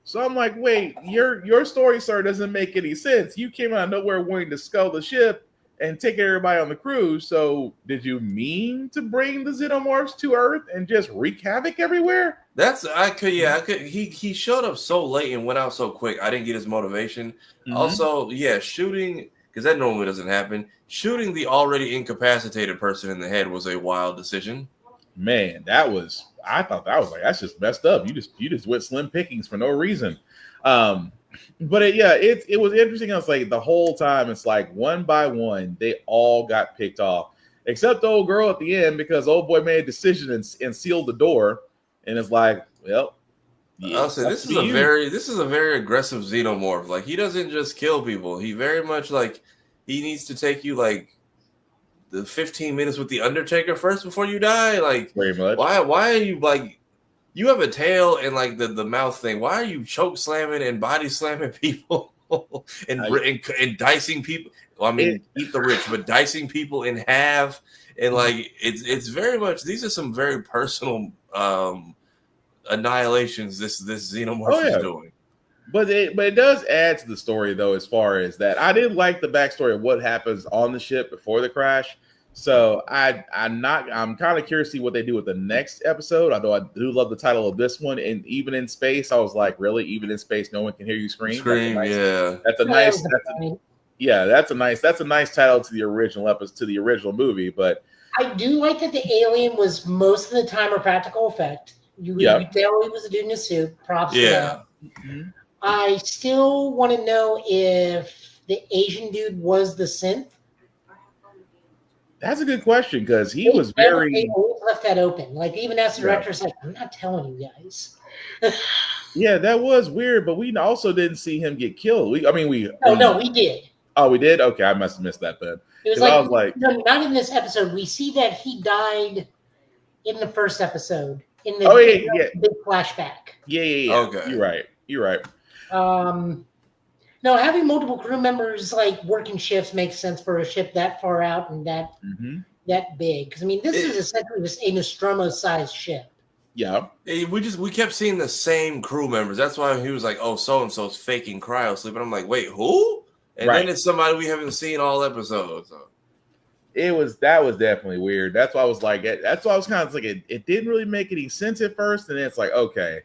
So I'm like, wait, your story, sir, doesn't make any sense. You came out of nowhere wanting to scuttle the ship and take everybody on the cruise. So did you mean to bring the xenomorphs to Earth and just wreak havoc everywhere? I could. He showed up so late and went out so quick. I didn't get his motivation. Also, shooting, because that normally doesn't happen. Shooting the already incapacitated person in the head was a wild decision. Man, I thought that was like, that's just messed up. You just went slim pickings for no reason. But it was interesting. I was like, the whole time, it's like one by one, they all got picked off, except the old girl at the end, because old boy made a decision and sealed the door. And it's like, well, yeah, I'll say this is a very aggressive xenomorph. Like, he doesn't just kill people. He very much like he needs to take you like the 15 minutes with the Undertaker first before you die. Like, very much. Why are you like, you have a tail and like the mouth thing. Why are you choke slamming and body slamming people and dicing people? Well, I mean, eat the rich, but dicing people in half. And like, it's very much, these are some very personal annihilations this xenomorph is doing. But it does add to the story, though, as far as that. I did like the backstory of what happens on the ship before the crash. So I'm kind of curious to see what they do with the next episode. Although I do love the title of this one, and even in space, I was like, really, even in space, no one can hear you scream. That's a nice title to the original episode, to the original movie. But I do like that the alien was most of the time a practical effect. You could tell he was a dude in a suit. Props to that. I still want to know if the Asian dude was the synth. That's a good question, because he was very. They left that open. Like, even as the director's like, I'm not telling you guys. Yeah, that was weird, but we also didn't see him get killed. We did. Oh, we did? Okay, I must have missed that then. It was like, no, not in this episode. We see that he died in the first episode. In the big flashback. Yeah. Okay. You're right. No, having multiple crew members like working shifts makes sense for a ship that far out and that big. Because I mean, this is essentially just a Nostromo-sized ship. Yeah. We kept seeing the same crew members. That's why he was like, "Oh, so and so's faking cryo sleep," and I'm like, "Wait, who?" And then it's somebody we haven't seen all episodes. So. That was definitely weird. That's why I was like, that's why I was kind of like, it didn't really make any sense at first, and then it's like, okay,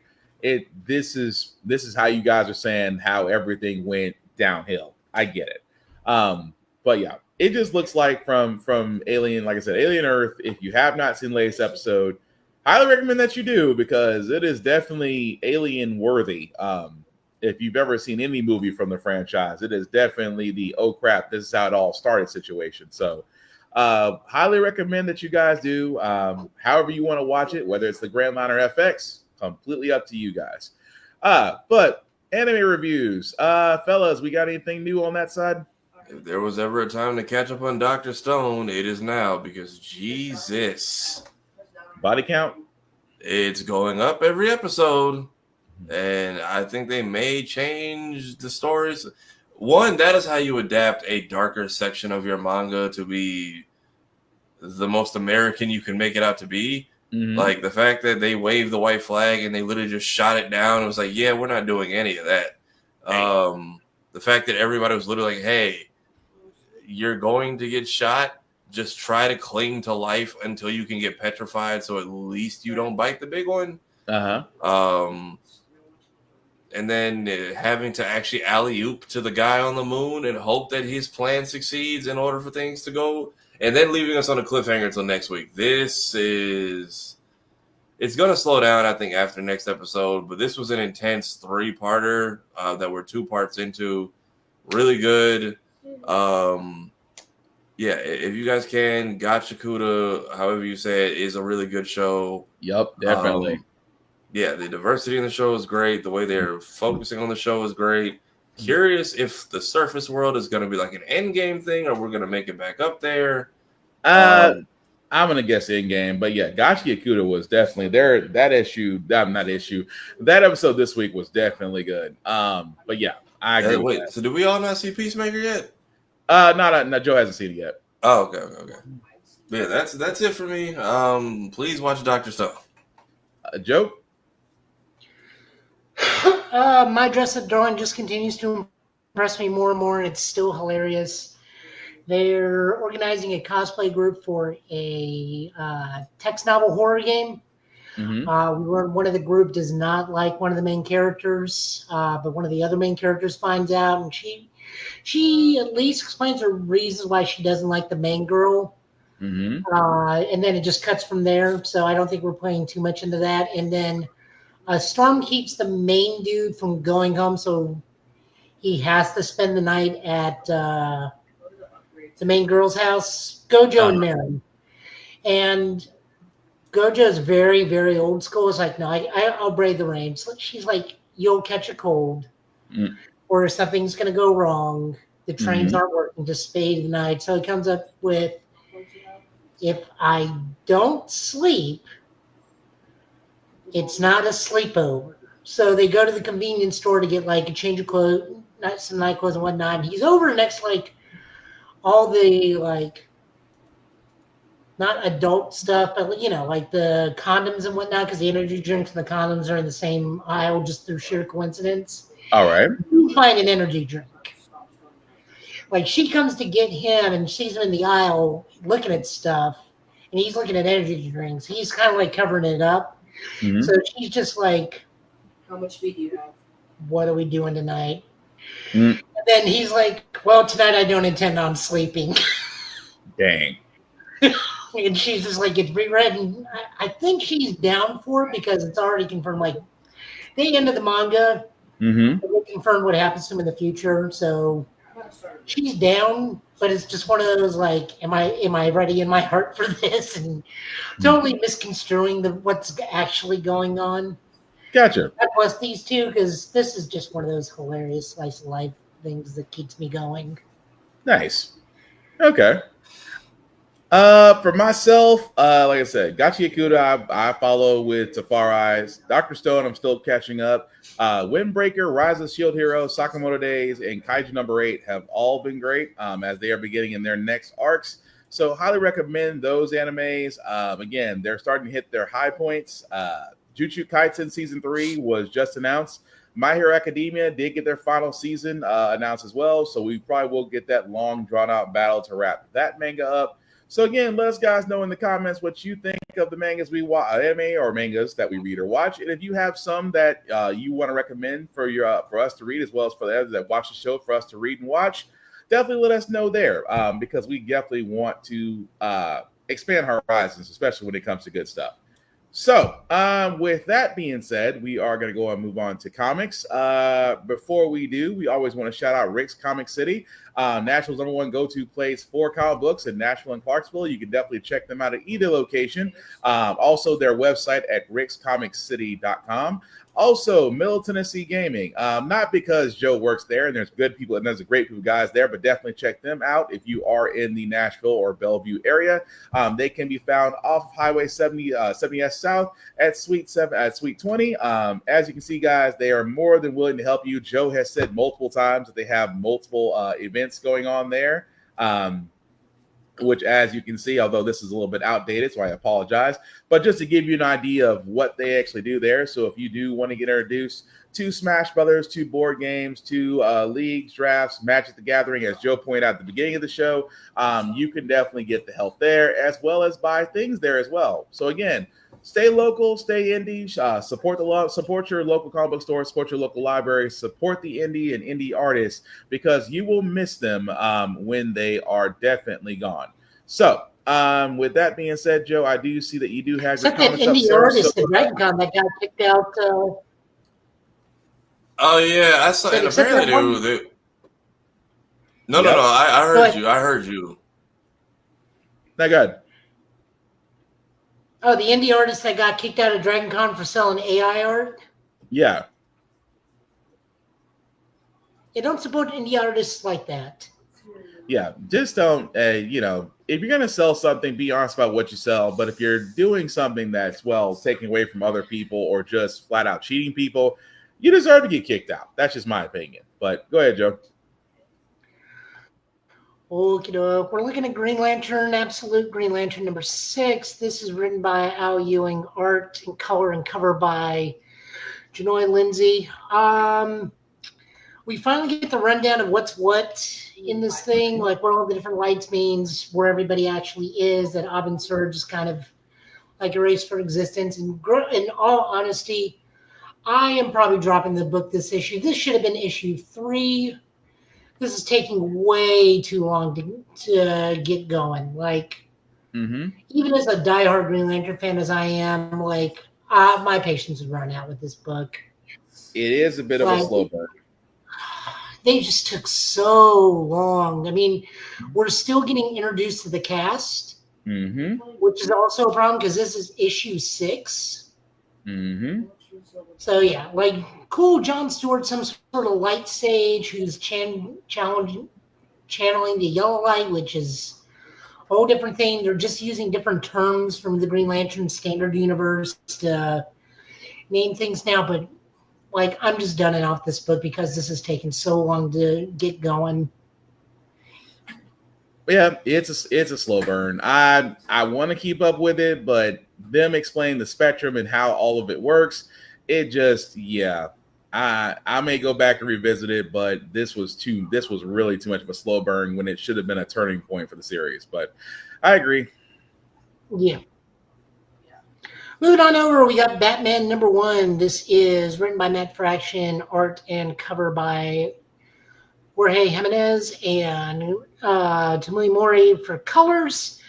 this is how you guys are saying how everything went downhill. I get it. But yeah, it just looks like from Alien, like I said, Alien Earth. If you have not seen the latest episode, highly recommend that you do, because it is definitely alien worthy. If you've ever seen any movie from the franchise, it is definitely the oh crap, this is how it all started situation. So highly recommend that you guys do. However you want to watch it, whether it's the Grand Line or FX, completely up to you guys. But anime reviews, fellas, we got anything new on that side? If there was ever a time to catch up on Dr. Stone, it is now, because Jesus. Body count? It's going up every episode, and I think they may change the stories. One, that is how you adapt a darker section of your manga to be the most American you can make it out to be. Like the fact that they waved the white flag and they literally just shot it down. It was like, yeah, we're not doing any of that. The fact that everybody was literally like, hey, you're going to get shot. Just try to cling to life until you can get petrified, so at least you don't bite the big one. And then having to actually alley-oop to the guy on the moon and hope that his plan succeeds in order for things to go, and then leaving us on a cliffhanger until next week. It's going to slow down, I think, after next episode, but this was an intense 3-parter that we're 2 parts into. Really good. Yeah, if you guys can, Gachakuda, however you say it, is a really good show. Yep, definitely. Yeah, the diversity in the show is great. The way they're focusing on the show is great. Curious if the surface world is going to be like an end game thing, or we're going to make it back up there. I'm going to guess end game, but yeah, Gachakuda was definitely there. That episode this week was definitely good. But yeah, I agree. Wait, so do we all not see Peacemaker yet? No, Joe hasn't seen it yet. Oh, okay. Yeah, that's it for me. Please watch Dr. Stone. Joe? My Dress Up Darling just continues to impress me more and more, and it's still hilarious. They're organizing a cosplay group for a text novel horror game. We learned one of the group does not like one of the main characters, but one of the other main characters finds out, and she at least explains her reasons why she doesn't like the main girl. And then it just cuts from there. So I don't think we're playing too much into that. And then Storm keeps the main dude from going home, so he has to spend the night at the main girl's house, Gojo and Mary. And Gojo is very, very old school. It's like, no, I'll brave the rain. So she's like, you'll catch a cold. Or something's going to go wrong. The trains aren't working, just stay the night. So it comes up with, if I don't sleep, it's not a sleepover. So they go to the convenience store to get like a change of clothes, some night clothes and whatnot. And he's over next like all the like, not adult stuff, but you know, like the condoms and whatnot, because the energy drinks and the condoms are in the same aisle just through sheer coincidence. All right. You find an energy drink. Like she comes to get him and sees him in the aisle looking at stuff, and he's looking at energy drinks. He's kind of like covering it up. So she's just like, how much speed do you have? What are we doing tonight? And then he's like, well, tonight I don't intend on sleeping. Dang. And she's just like, it's reread. And I think she's down for it because it's already confirmed. Like, the end of the manga, they confirmed what happens to him in the future. So she's down, but it's just one of those like, am I ready in my heart for this? And totally misconstruing what's actually going on. Gotcha. God bless these two, because this is just one of those hilarious slice of life things that keeps me going. Nice. Okay. For myself, like I said, Gachakuda I follow with Tafar Eyes. Dr. Stone, I'm still catching up. Windbreaker, Rise of Shield Hero, Sakamoto Days, and Kaiju number 8 have all been great as they are beginning in their next arcs. So highly recommend those animes. Again, they're starting to hit their high points. Jujutsu Kaisen Season 3 was just announced. My Hero Academia did get their final season announced as well. So we probably will get that long, drawn-out battle to wrap that manga up. So again, let us guys know in the comments what you think of the mangas we watch, anime or mangas that we read or watch, and if you have some that you want to recommend for us to read, as well as for the others that watch the show for us to read and watch, definitely let us know there because we definitely want to expand our horizons, especially when it comes to good stuff. So with that being said, we are going to go and move on to comics. Before we do, we always want to shout out Rick's Comic City, Nashville's #1 go-to place for comic books in Nashville and Clarksville. You can definitely check them out at either location. Also, their website at rickscomiccity.com. Also, Middle Tennessee Gaming. Not because Joe works there, and there's good people and there's great people guys there, but definitely check them out if you are in the Nashville or Bellevue area. They can be found off of Highway 70S South at Suite 20. As you can see, guys, they are more than willing to help you. Joe has said multiple times that they have multiple events going on there. Which, as you can see, although this is a little bit outdated, so I apologize, but just to give you an idea of what they actually do there. So if you do want to get introduced to Smash Brothers, to board games, to leagues, drafts, Magic the Gathering, as Joe pointed out at the beginning of the show, you can definitely get the help there, as well as buy things there as well. So again, stay local, stay indie, support your local comic book store, support your local library, support the indie and indie artists, because you will miss them when they are definitely gone. So, with that being said, Joe, I do see that you do have your Except that comments up, indie sir. artist at DragonCon that got kicked out. Oh yeah, I saw. And except apparently that one- they. No. I heard you. I heard you. Not good. Oh, the indie artist that got kicked out of DragonCon for selling AI art? Yeah. You don't support indie artists like that. Yeah, just don't, if you're going to sell something, be honest about what you sell. But if you're doing something that's, taking away from other people or just flat out cheating people, you deserve to get kicked out. That's just my opinion. But go ahead, Joe. Okay, we're looking at Green Lantern, Absolute Green Lantern number 6. This is written by Al Ewing, art and color and cover by Janoy Lindsay. We finally get the rundown of what's what in this thing, like what all the different lights means, where everybody actually is, that Abin Surge is kind of like erased for existence. And in all honesty, I am probably dropping the book this issue. This should have been issue 3. This is taking way too long to get going. Like, even as a diehard Green Lantern fan as I am, my patience would run out with this book. It is a bit of a slow burn. They just took so long. I mean, we're still getting introduced to the cast, which is also a problem because this is issue 6. So yeah, cool. Jon Stewart, some sort of light sage who's channeling the yellow light, which is a whole different thing. They're just using different terms from the Green Lantern standard universe to name things now, but I'm just done off this book because this has taken so long to get going. Yeah, it's a slow burn. I want to keep up with it, but them explaining the spectrum and how all of it works, it just I may go back and revisit it, but this was really too much of a slow burn when it should have been a turning point for the series. But I agree. Yeah. Moving on over, we got Batman number 1. This is written by Matt Fraction, art and cover by Jorge Jimenez and Tamui Mori for colors.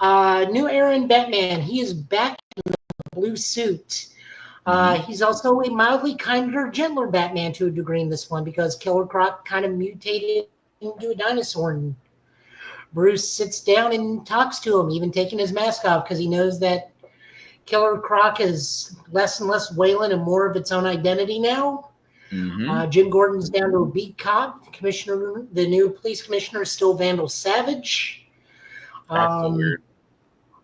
New Aaron Batman. He is back in the blue suit. He's also a mildly kinder, gentler Batman to a degree in this one because Killer Croc kind of mutated into a dinosaur. And Bruce sits down and talks to him, even taking his mask off because he knows that Killer Croc is less and less Wayland and more of its own identity now. Jim Gordon's down to a beat cop. The new police commissioner is still Vandal Savage. Weird.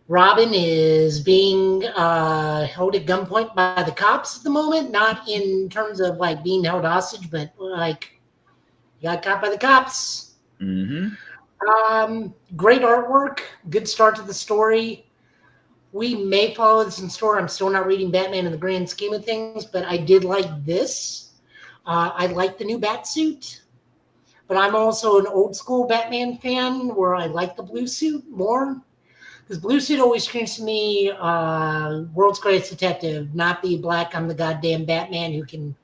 Robin is being held at gunpoint by the cops at the moment, not in terms of being held hostage, but he got caught by the cops. Great artwork, good start to the story. We may follow this in store. I'm still not reading Batman in the grand scheme of things, but I did like this. I like the new Batsuit, but I'm also an old school Batman fan where I like the blue suit more. Because blue suit always screams to me, world's greatest detective, not the black, I'm the goddamn Batman who can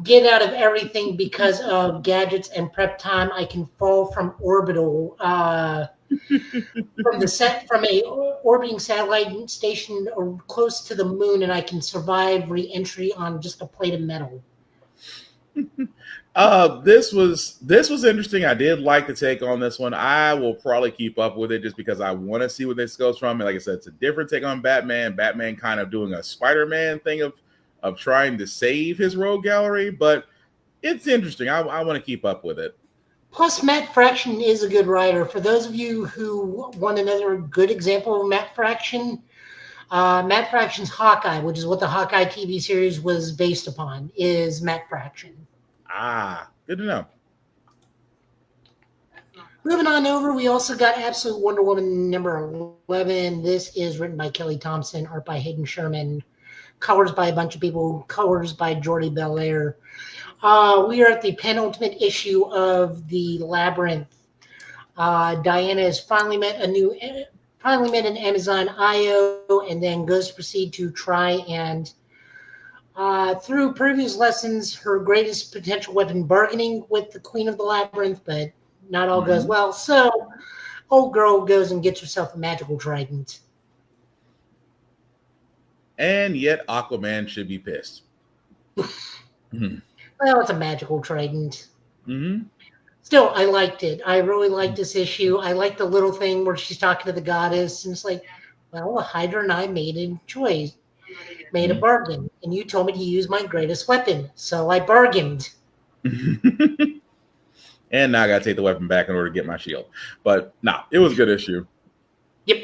get out of everything because of gadgets and prep time. I can fall from orbital, from a orbiting satellite station or close to the moon, and I can survive re-entry on just a plate of metal. This was interesting. I did like the take on this one. I will probably keep up with it just because I want to see where this goes from. And like I said, it's a different take on Batman. Batman kind of doing a Spider-Man thing of of trying to save his rogue gallery, but it's interesting. I want to keep up with it. Plus, Matt Fraction is a good writer. For those of you who want another good example of Matt Fraction's Hawkeye, which is what the Hawkeye TV series was based upon, is Matt Fraction. Ah, good to know. Moving on over, we also got Absolute Wonder Woman number 11. This is written by Kelly Thompson, art by Hayden Sherman, colors by a bunch of people, colors by Jordi Belair. We are at the penultimate issue of the Labyrinth. Diana has finally met an Amazon IO, and then goes to proceed to try and, through previous lessons, her greatest potential weapon, bargaining with the Queen of the Labyrinth, but not all goes well. So, old girl goes and gets herself a magical trident. And yet Aquaman should be pissed. Well, it's a magical trident. Mm-hmm. Still, I liked it. I really liked this issue. I like the little thing where she's talking to the goddess, and it's like, well, Hydra and I made a choice, made a bargain, and you told me to use my greatest weapon, so I bargained. And now I got to take the weapon back in order to get my shield. But no, it was a good issue. Yep.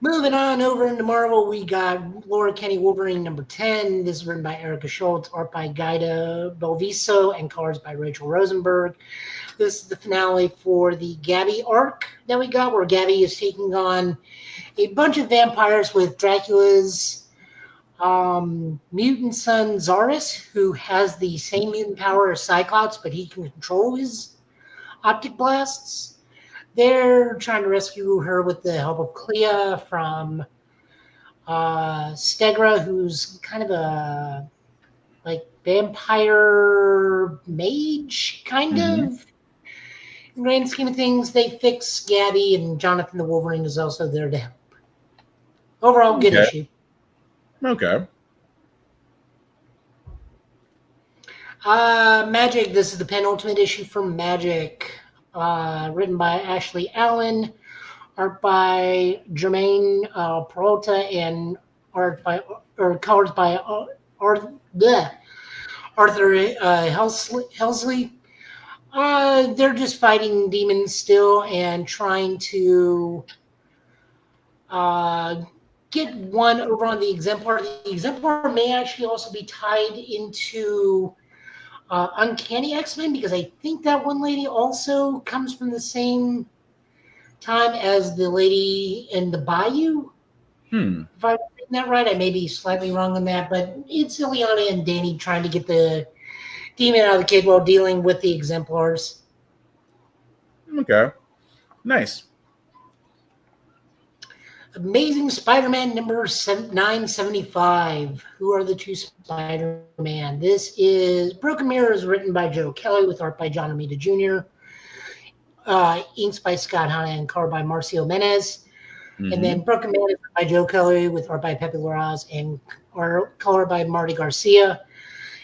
Moving on over into Marvel, we got Laura Kenny Wolverine number 10. This is written by Erica Schultz, art by Gaida Belviso, and colors by Rachel Rosenberg. This is the finale for the Gabby arc that we got, where Gabby is taking on a bunch of vampires with Dracula's mutant son Zaris, who has the same mutant power as Cyclops, but he can control his optic blasts. They're trying to rescue her with the help of Clea from Stegra, who's kind of a like vampire mage, kind of. In the grand scheme of things, they fix Gabby, and Jonathan the Wolverine is also there to help. Overall, good issue. Okay. Magic. This is the penultimate issue from Magic. Written by Ashley Allen, art by Jermaine Peralta, and colors by Arthur Helsley. They're just fighting demons still and trying to get one over on the Exemplar. The Exemplar may actually also be tied into Uncanny X-Men, because I think that one lady also comes from the same time as the lady in the Bayou. If I'm reading that right, I may be slightly wrong on that, but it's Ileana and Danny trying to get the demon out of the kid while dealing with the Exemplars. Okay. Nice. Amazing Spider-Man number 975. Who are the two Spider-Man? This is Broken Mirrors, written by Joe Kelly with art by John Romita Jr., inks by Scott Hanna and color by Marcio Menez. And then Broken Man is by Joe Kelly with art by Pepe Larraz and color by Marty Garcia.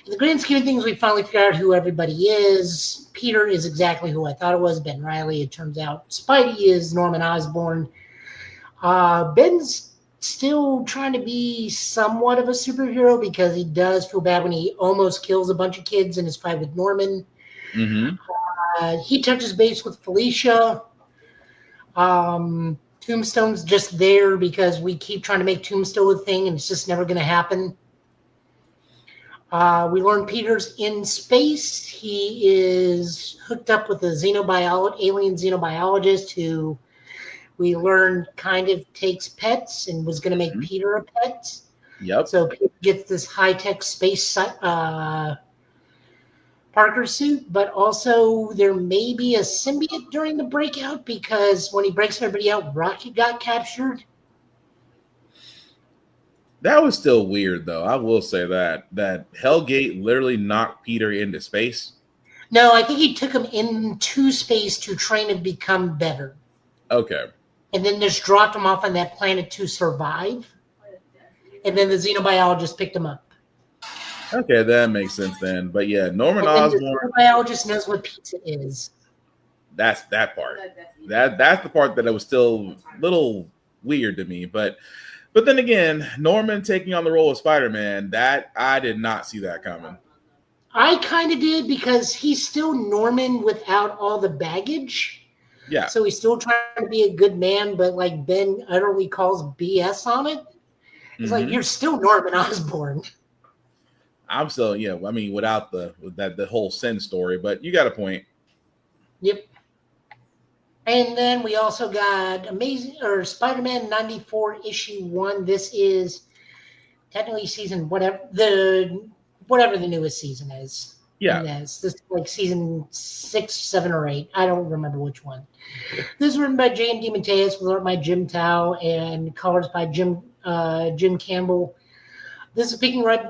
In the grand scheme of things, we finally figured out who everybody is. Peter is exactly who I thought it was, Ben Reilly. It turns out Spidey is Norman Osborn. Ben's still trying to be somewhat of a superhero because he does feel bad when he almost kills a bunch of kids in his fight with Norman. He touches base with Felicia. Tombstone's just there because we keep trying to make Tombstone a thing and it's just never going to happen. We learn Peter's in space. He is hooked up with a alien xenobiologist who we learned kind of takes pets and was going to make Peter a pet. Yep. So Peter gets this high-tech space Parker suit, but also there may be a symbiote during the breakout because when he breaks everybody out, Rocket got captured. That was still weird, though. I will say that Hellgate literally knocked Peter into space. No, I think he took him into space to train him to become better. Okay. And then just dropped him off on that planet to survive. And then the xenobiologist picked him up. Okay, that makes sense then. But yeah, Norman Osborn. The xenobiologist knows what pizza is. That's that part. That's the part that it was still a little weird to me. But But then again, Norman taking on the role of Spider-Man, that I did not see that coming. I kind of did because he's still Norman without all the baggage. Yeah. So he's still trying to be a good man, but like Ben utterly calls BS on it. It's like, you're still Norman Osborn. I'm still, I mean, without the whole sin story, but you got a point. Yep. And then we also got Spider-Man 94 issue 1. This is technically season whatever the newest season is. Yeah. This is like season 6, 7, or 8. I don't remember which one. This is written by J.M. DeMatteis, with art by Jim Tao, and colors by Jim Campbell. This is picking right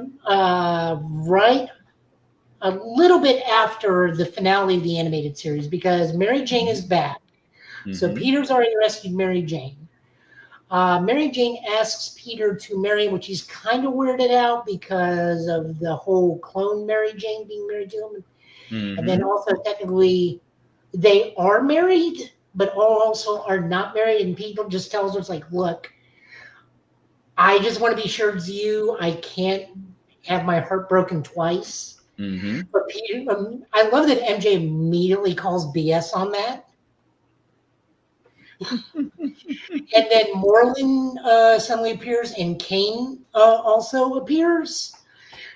a little bit after the finale of the animated series, because Mary Jane is back. So Peter's already rescued Mary Jane. Mary Jane asks Peter to marry him, which he's kind of weirded out because of the whole clone Mary Jane being married to him. And then also technically they are married, but also are not married. And Peter just tells her, it's like, look, I just want to be sure it's you. I can't have my heart broken twice. But Peter, I love that MJ immediately calls BS on that. And then Moreland suddenly appears, and Kane also appears.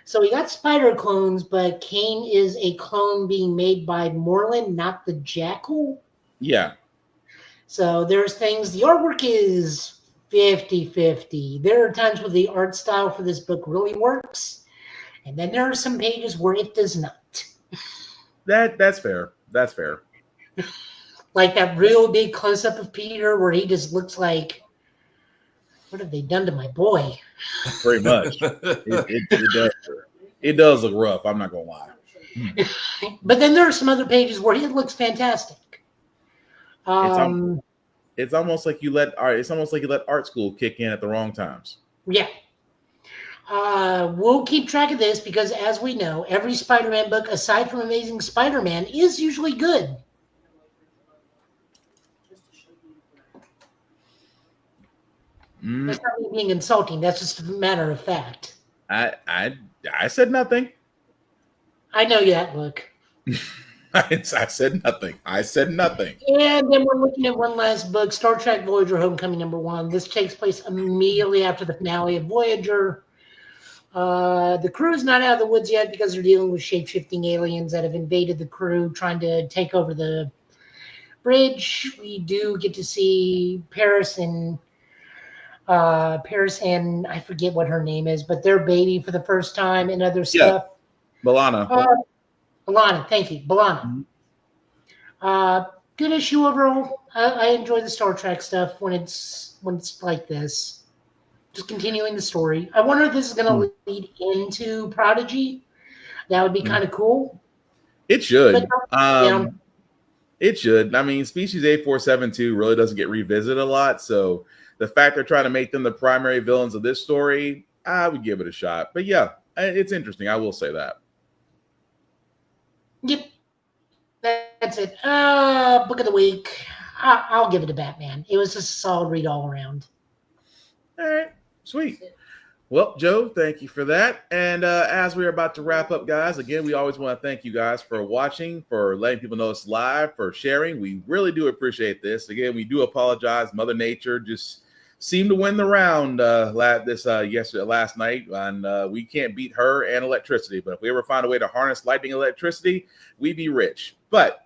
So we got spider clones, but Kane is a clone being made by Moreland, not the Jackal. Yeah. So there's things, the artwork is 50-50. There are times where the art style for this book really works, and then there are some pages where it does not. That's fair. That's fair. Like that real big close-up of Peter where he just looks like, what have they done to my boy? Pretty much. It does look rough. I'm not going to lie. But then there are some other pages where it looks fantastic. It's almost like you let art school kick in at the wrong times. Yeah. We'll keep track of this because, as we know, every Spider-Man book, aside from Amazing Spider-Man, is usually good. That's not me being insulting. That's just a matter of fact. I said nothing. I know that look. I said nothing. I said nothing. And then we're looking at one last book, Star Trek Voyager Homecoming #1. This takes place immediately after the finale of Voyager. The crew is not out of the woods yet because they're dealing with shape-shifting aliens that have invaded the crew, trying to take over the bridge. We do get to see Paris and I forget what her name is, but their baby for the first time and other stuff. B'Elanna. B'Elanna, thank you. B'Elanna. Good issue overall. I enjoy the Star Trek stuff when it's like this. Just continuing the story. I wonder if this is going to lead into Prodigy. That would be kind of cool. It should. It should. I mean, Species 8472 really doesn't get revisited a lot, so the fact they're trying to make them the primary villains of this story, I would give it a shot. But yeah, it's interesting. I will say that. Yep. That's it. Book of the week. I'll give it to Batman. It was just a solid read all around. All right. Sweet. Well, Joe, thank you for that. And as we're about to wrap up, guys, again, we always want to thank you guys for watching, for letting people know it's live, for sharing. We really do appreciate this. Again, we do apologize. Mother Nature just seemed to win the round last night, and we can't beat her and electricity. But if we ever find a way to harness lightning and electricity, we'd be rich. But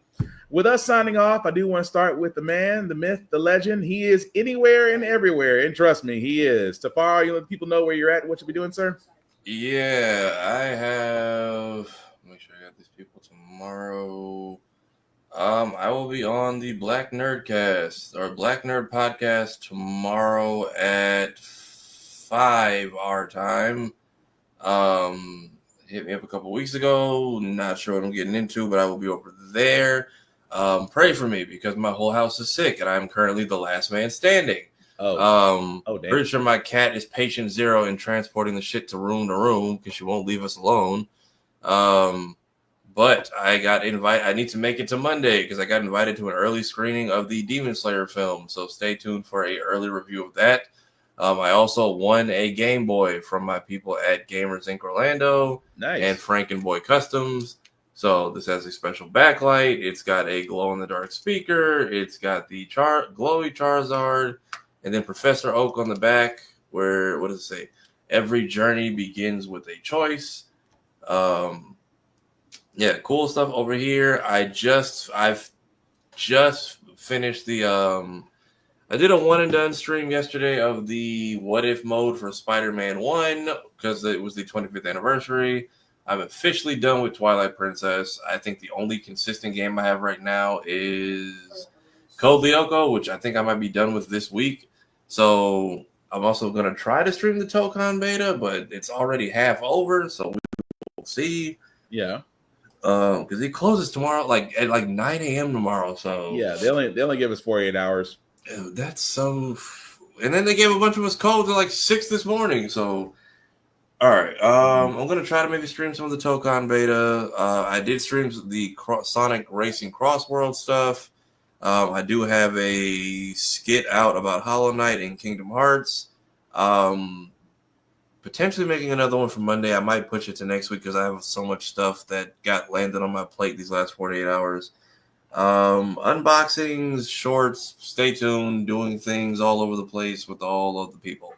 with us signing off, I do want to start with the man, the myth, the legend. He is anywhere and everywhere, and trust me, he is. Tafar, you let people know where you're at and what you'll be doing, sir? Yeah, I have. Make sure I got these people tomorrow. I will be on the Black Nerdcast or Black Nerd Podcast tomorrow at 5 our time. Hit me up a couple weeks ago. Not sure what I'm getting into, but I will be over there. Pray for me because my whole house is sick and I'm currently the last man standing. Damn. Pretty sure my cat is patient zero in transporting the shit to room because she won't leave us alone. But I got invited. I need to make it to Monday because I got invited to an early screening of the Demon Slayer film. So stay tuned for an early review of that. I also won a Game Boy from my people at Gamers Inc. Orlando and Frankenboy Customs. So this has a special backlight. It's got a glow-in-the-dark speaker. It's got the glowy Charizard, and then Professor Oak on the back. Where what does it say? Every journey begins with a choice. Yeah, cool stuff over here. I've just finished the I did a one and done stream yesterday of the what if mode for Spider-Man 1 because it was the 25th anniversary. I'm officially done with Twilight Princess. I think the only consistent game I have right now is Code Lyoko, which I think I might be done with this week. So I'm also going to try to stream the Tokon beta, but it's already half over, so we'll see. Yeah. Because it closes tomorrow, at 9 a.m. tomorrow. So yeah, they only give us 48 hours. That's so. And then they gave a bunch of us codes at 6 this morning. So, all right. I'm gonna try to maybe stream some of the Tokon beta. I did stream the Sonic Racing Crossworld stuff. I do have a skit out about Hollow Knight and Kingdom Hearts. Potentially making another one for Monday. I might push it to next week because I have so much stuff that got landed on my plate these last 48 hours. Unboxings, shorts, stay tuned, doing things all over the place with all of the people.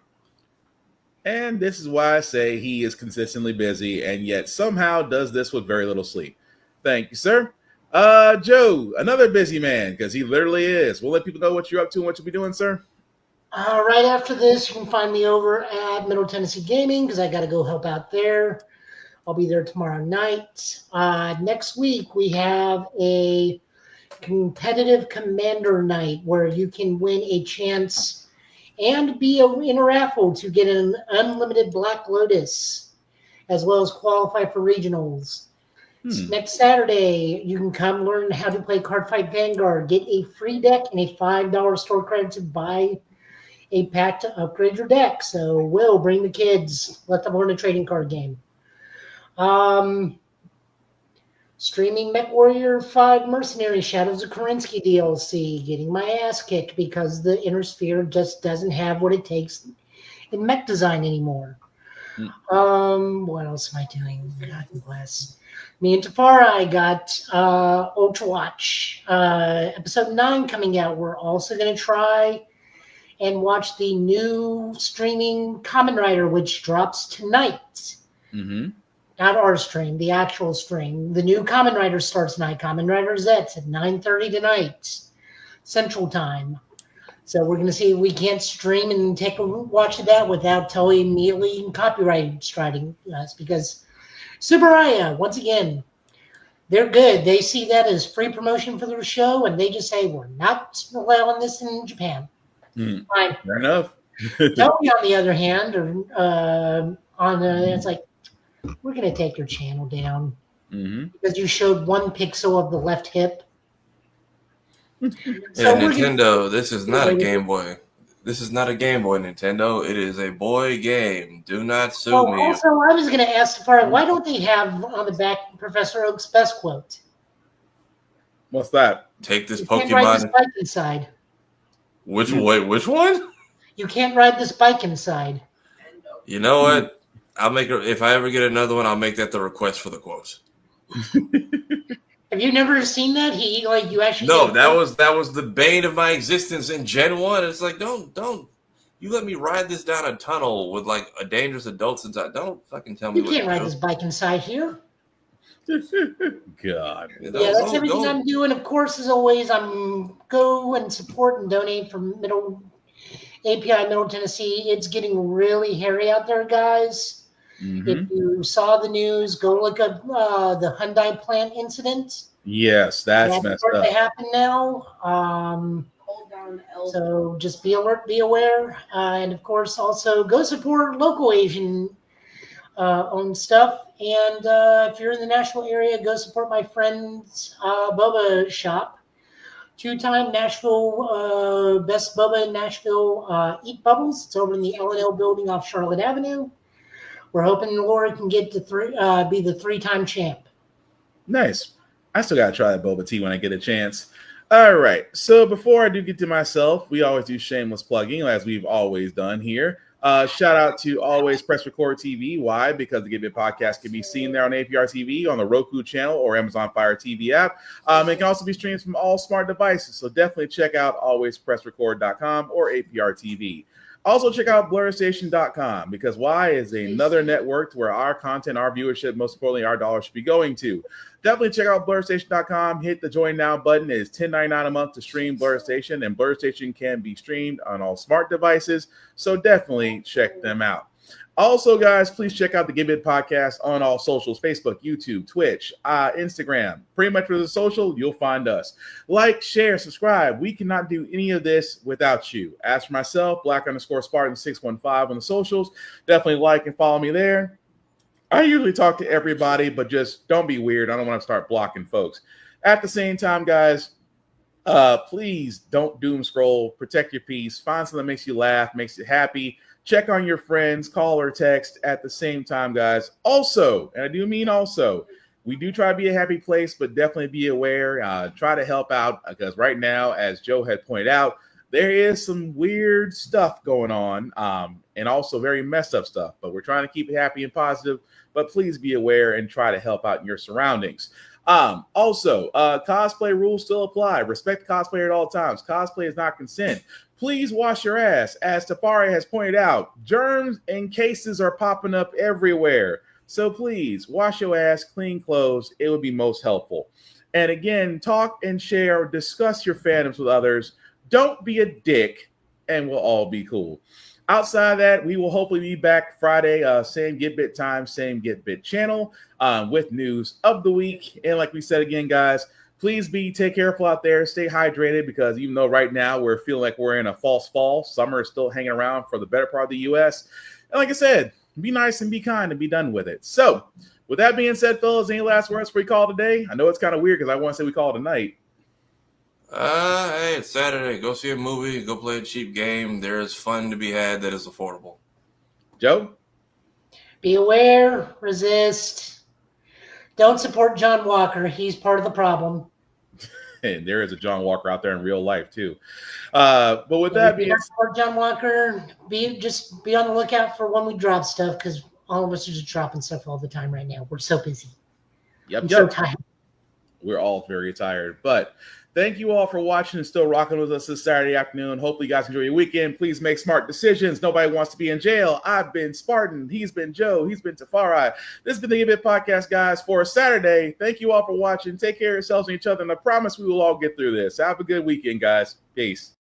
And this is why I say he is consistently busy and yet somehow does this with very little sleep. Thank you, sir. Joe, another busy man, because he literally is. We'll let people know what you're up to and what you'll be doing, sir. Right after this, you can find me over at Middle Tennessee Gaming because I got to go help out there. I'll be there tomorrow night. Next week, we have a competitive commander night where you can win a chance and be in a raffle to get an unlimited Black Lotus, as well as qualify for regionals. Next Saturday, you can come learn how to play Cardfight Vanguard, get a free deck and a $5 store credit to buy a pack to upgrade your deck. So, Will, bring the kids. Let them learn a trading card game. Streaming MechWarrior 5 Mercenary Shadows of Korinsky DLC. Getting my ass kicked because the Inner Sphere just doesn't have what it takes in mech design anymore. What else am I doing? God bless. Me and Tafara, I got Ultrawatch episode 9 coming out. We're also going to try and watch the new streaming Kamen Rider, which drops tonight. Not our stream, the actual stream. The new Kamen Rider starts tonight. Kamen Rider Z at 9:30 tonight, Central Time. So we're going to see if we can't stream and take a watch of that without totally immediately copyright striking us. Because Subaraya, once again, they're good. They see that as free promotion for their show, and they just say, we're not allowing this in Japan. Fine. Fair enough. Tony, on the other hand, it's like, we're going to take your channel down because you showed 1 pixel of the left hip. So Nintendo, this is not a Game Boy. This is not a Game Boy, Nintendo. It is a boy game. Do not sue me. Also, I was going to ask Safari, why don't they have on the back Professor Oak's best quote? What's that? Take this you Pokemon. Can't ride this bike inside. Which one? You can't ride this bike inside. You know what? I'll make it. If I ever get another one, I'll make that the request for the quote. Have you never seen that? You actually no. That was the bane of my existence in Gen 1. It's like don't you let me ride this down a tunnel with a dangerous adults inside. Don't fucking tell me. You can't ride this bike inside here. God. Yeah, that's everything I'm doing. Of course, as always, I'm go and support and donate for Middle Tennessee. It's getting really hairy out there, guys. If you saw the news, go look up the Hyundai plant incident. Yes, that's messed up. To happen now. So just be alert, be aware, and of course, also go support local Asian owned stuff. And if you're in the Nashville area, go support my friend's boba shop. 2-time Nashville best boba in Nashville. Eat Bubbles. It's over in the L&L building off Charlotte Avenue. We're hoping Laura can get to be the 3-time champ. Nice. I still gotta try that boba tea when I get a chance. All right. So before I do get to myself, we always do shameless plugging, as we've always done here. Shout out to Always Press Record TV. Why? Because the Give It podcast can be seen there on APR TV, on the Roku channel, or Amazon Fire TV app. It can also be streamed from all smart devices. So definitely check out alwayspressrecord.com or APR TV. Also, check out blurstation.com, because why is another network where our content, our viewership, most importantly, our dollars should be going to. Definitely check out blurstation.com. Hit the join now button. It is $10.99 a month to stream Blur Station, and Blur Station can be streamed on all smart devices. So definitely check them out. Also, guys, please check out the Give It podcast on all socials: Facebook, YouTube, Twitch, Instagram. Pretty much with the social, you'll find us. Like, share, subscribe. We cannot do any of this without you. As for myself, Black_Spartan615 on the socials. Definitely like and follow me there. I usually talk to everybody, but just don't be weird. I don't want to start blocking folks. At the same time, guys, please don't doom scroll. Protect your peace. Find something that makes you laugh, makes you happy. Check on your friends, call or text at the same time, guys. Also, and I do mean also, we do try to be a happy place, but definitely be aware. Try to help out, because right now, as Joe had pointed out, there is some weird stuff going on, and also very messed up stuff. But we're trying to keep it happy and positive. But please be aware and try to help out in your surroundings. Also, cosplay rules still apply. Respect the cosplayer at all times. Cosplay is not consent. Please wash your ass. As Tafari has pointed out, germs and cases are popping up everywhere. So please wash your ass, clean clothes. It would be most helpful. And again, talk and share, discuss your fandoms with others. Don't be a dick, and we'll all be cool. Outside of that, we will hopefully be back Friday, same Get Bit time, same Get Bit channel, with news of the week. And like we said again, guys, please take careful out there. Stay hydrated, because even though right now we're feeling like we're in a false fall, summer is still hanging around for the better part of the U.S. And like I said, be nice and be kind and be done with it. So with that being said, fellas, any last words before we call today? I know it's kind of weird because I want to say we call it a night. Hey, it's Saturday. Go see a movie. Go play a cheap game. There is fun to be had that is affordable. Joe? Be aware, resist. Don't support John Walker. He's part of the problem. And there is a John Walker out there in real life too. But with that being said, John Walker, be on the lookout for when we drop stuff, because all of us are just dropping stuff all the time right now. We're so busy. I'm so tired. We're all very tired. But thank you all for watching and still rocking with us this Saturday afternoon. Hopefully you guys enjoy your weekend. Please make smart decisions. Nobody wants to be in jail. I've been Spartan. He's been Joe. He's been Tafari. This has been the Give It podcast, guys, for Saturday. Thank you all for watching. Take care of yourselves and each other. And I promise we will all get through this. Have a good weekend, guys. Peace.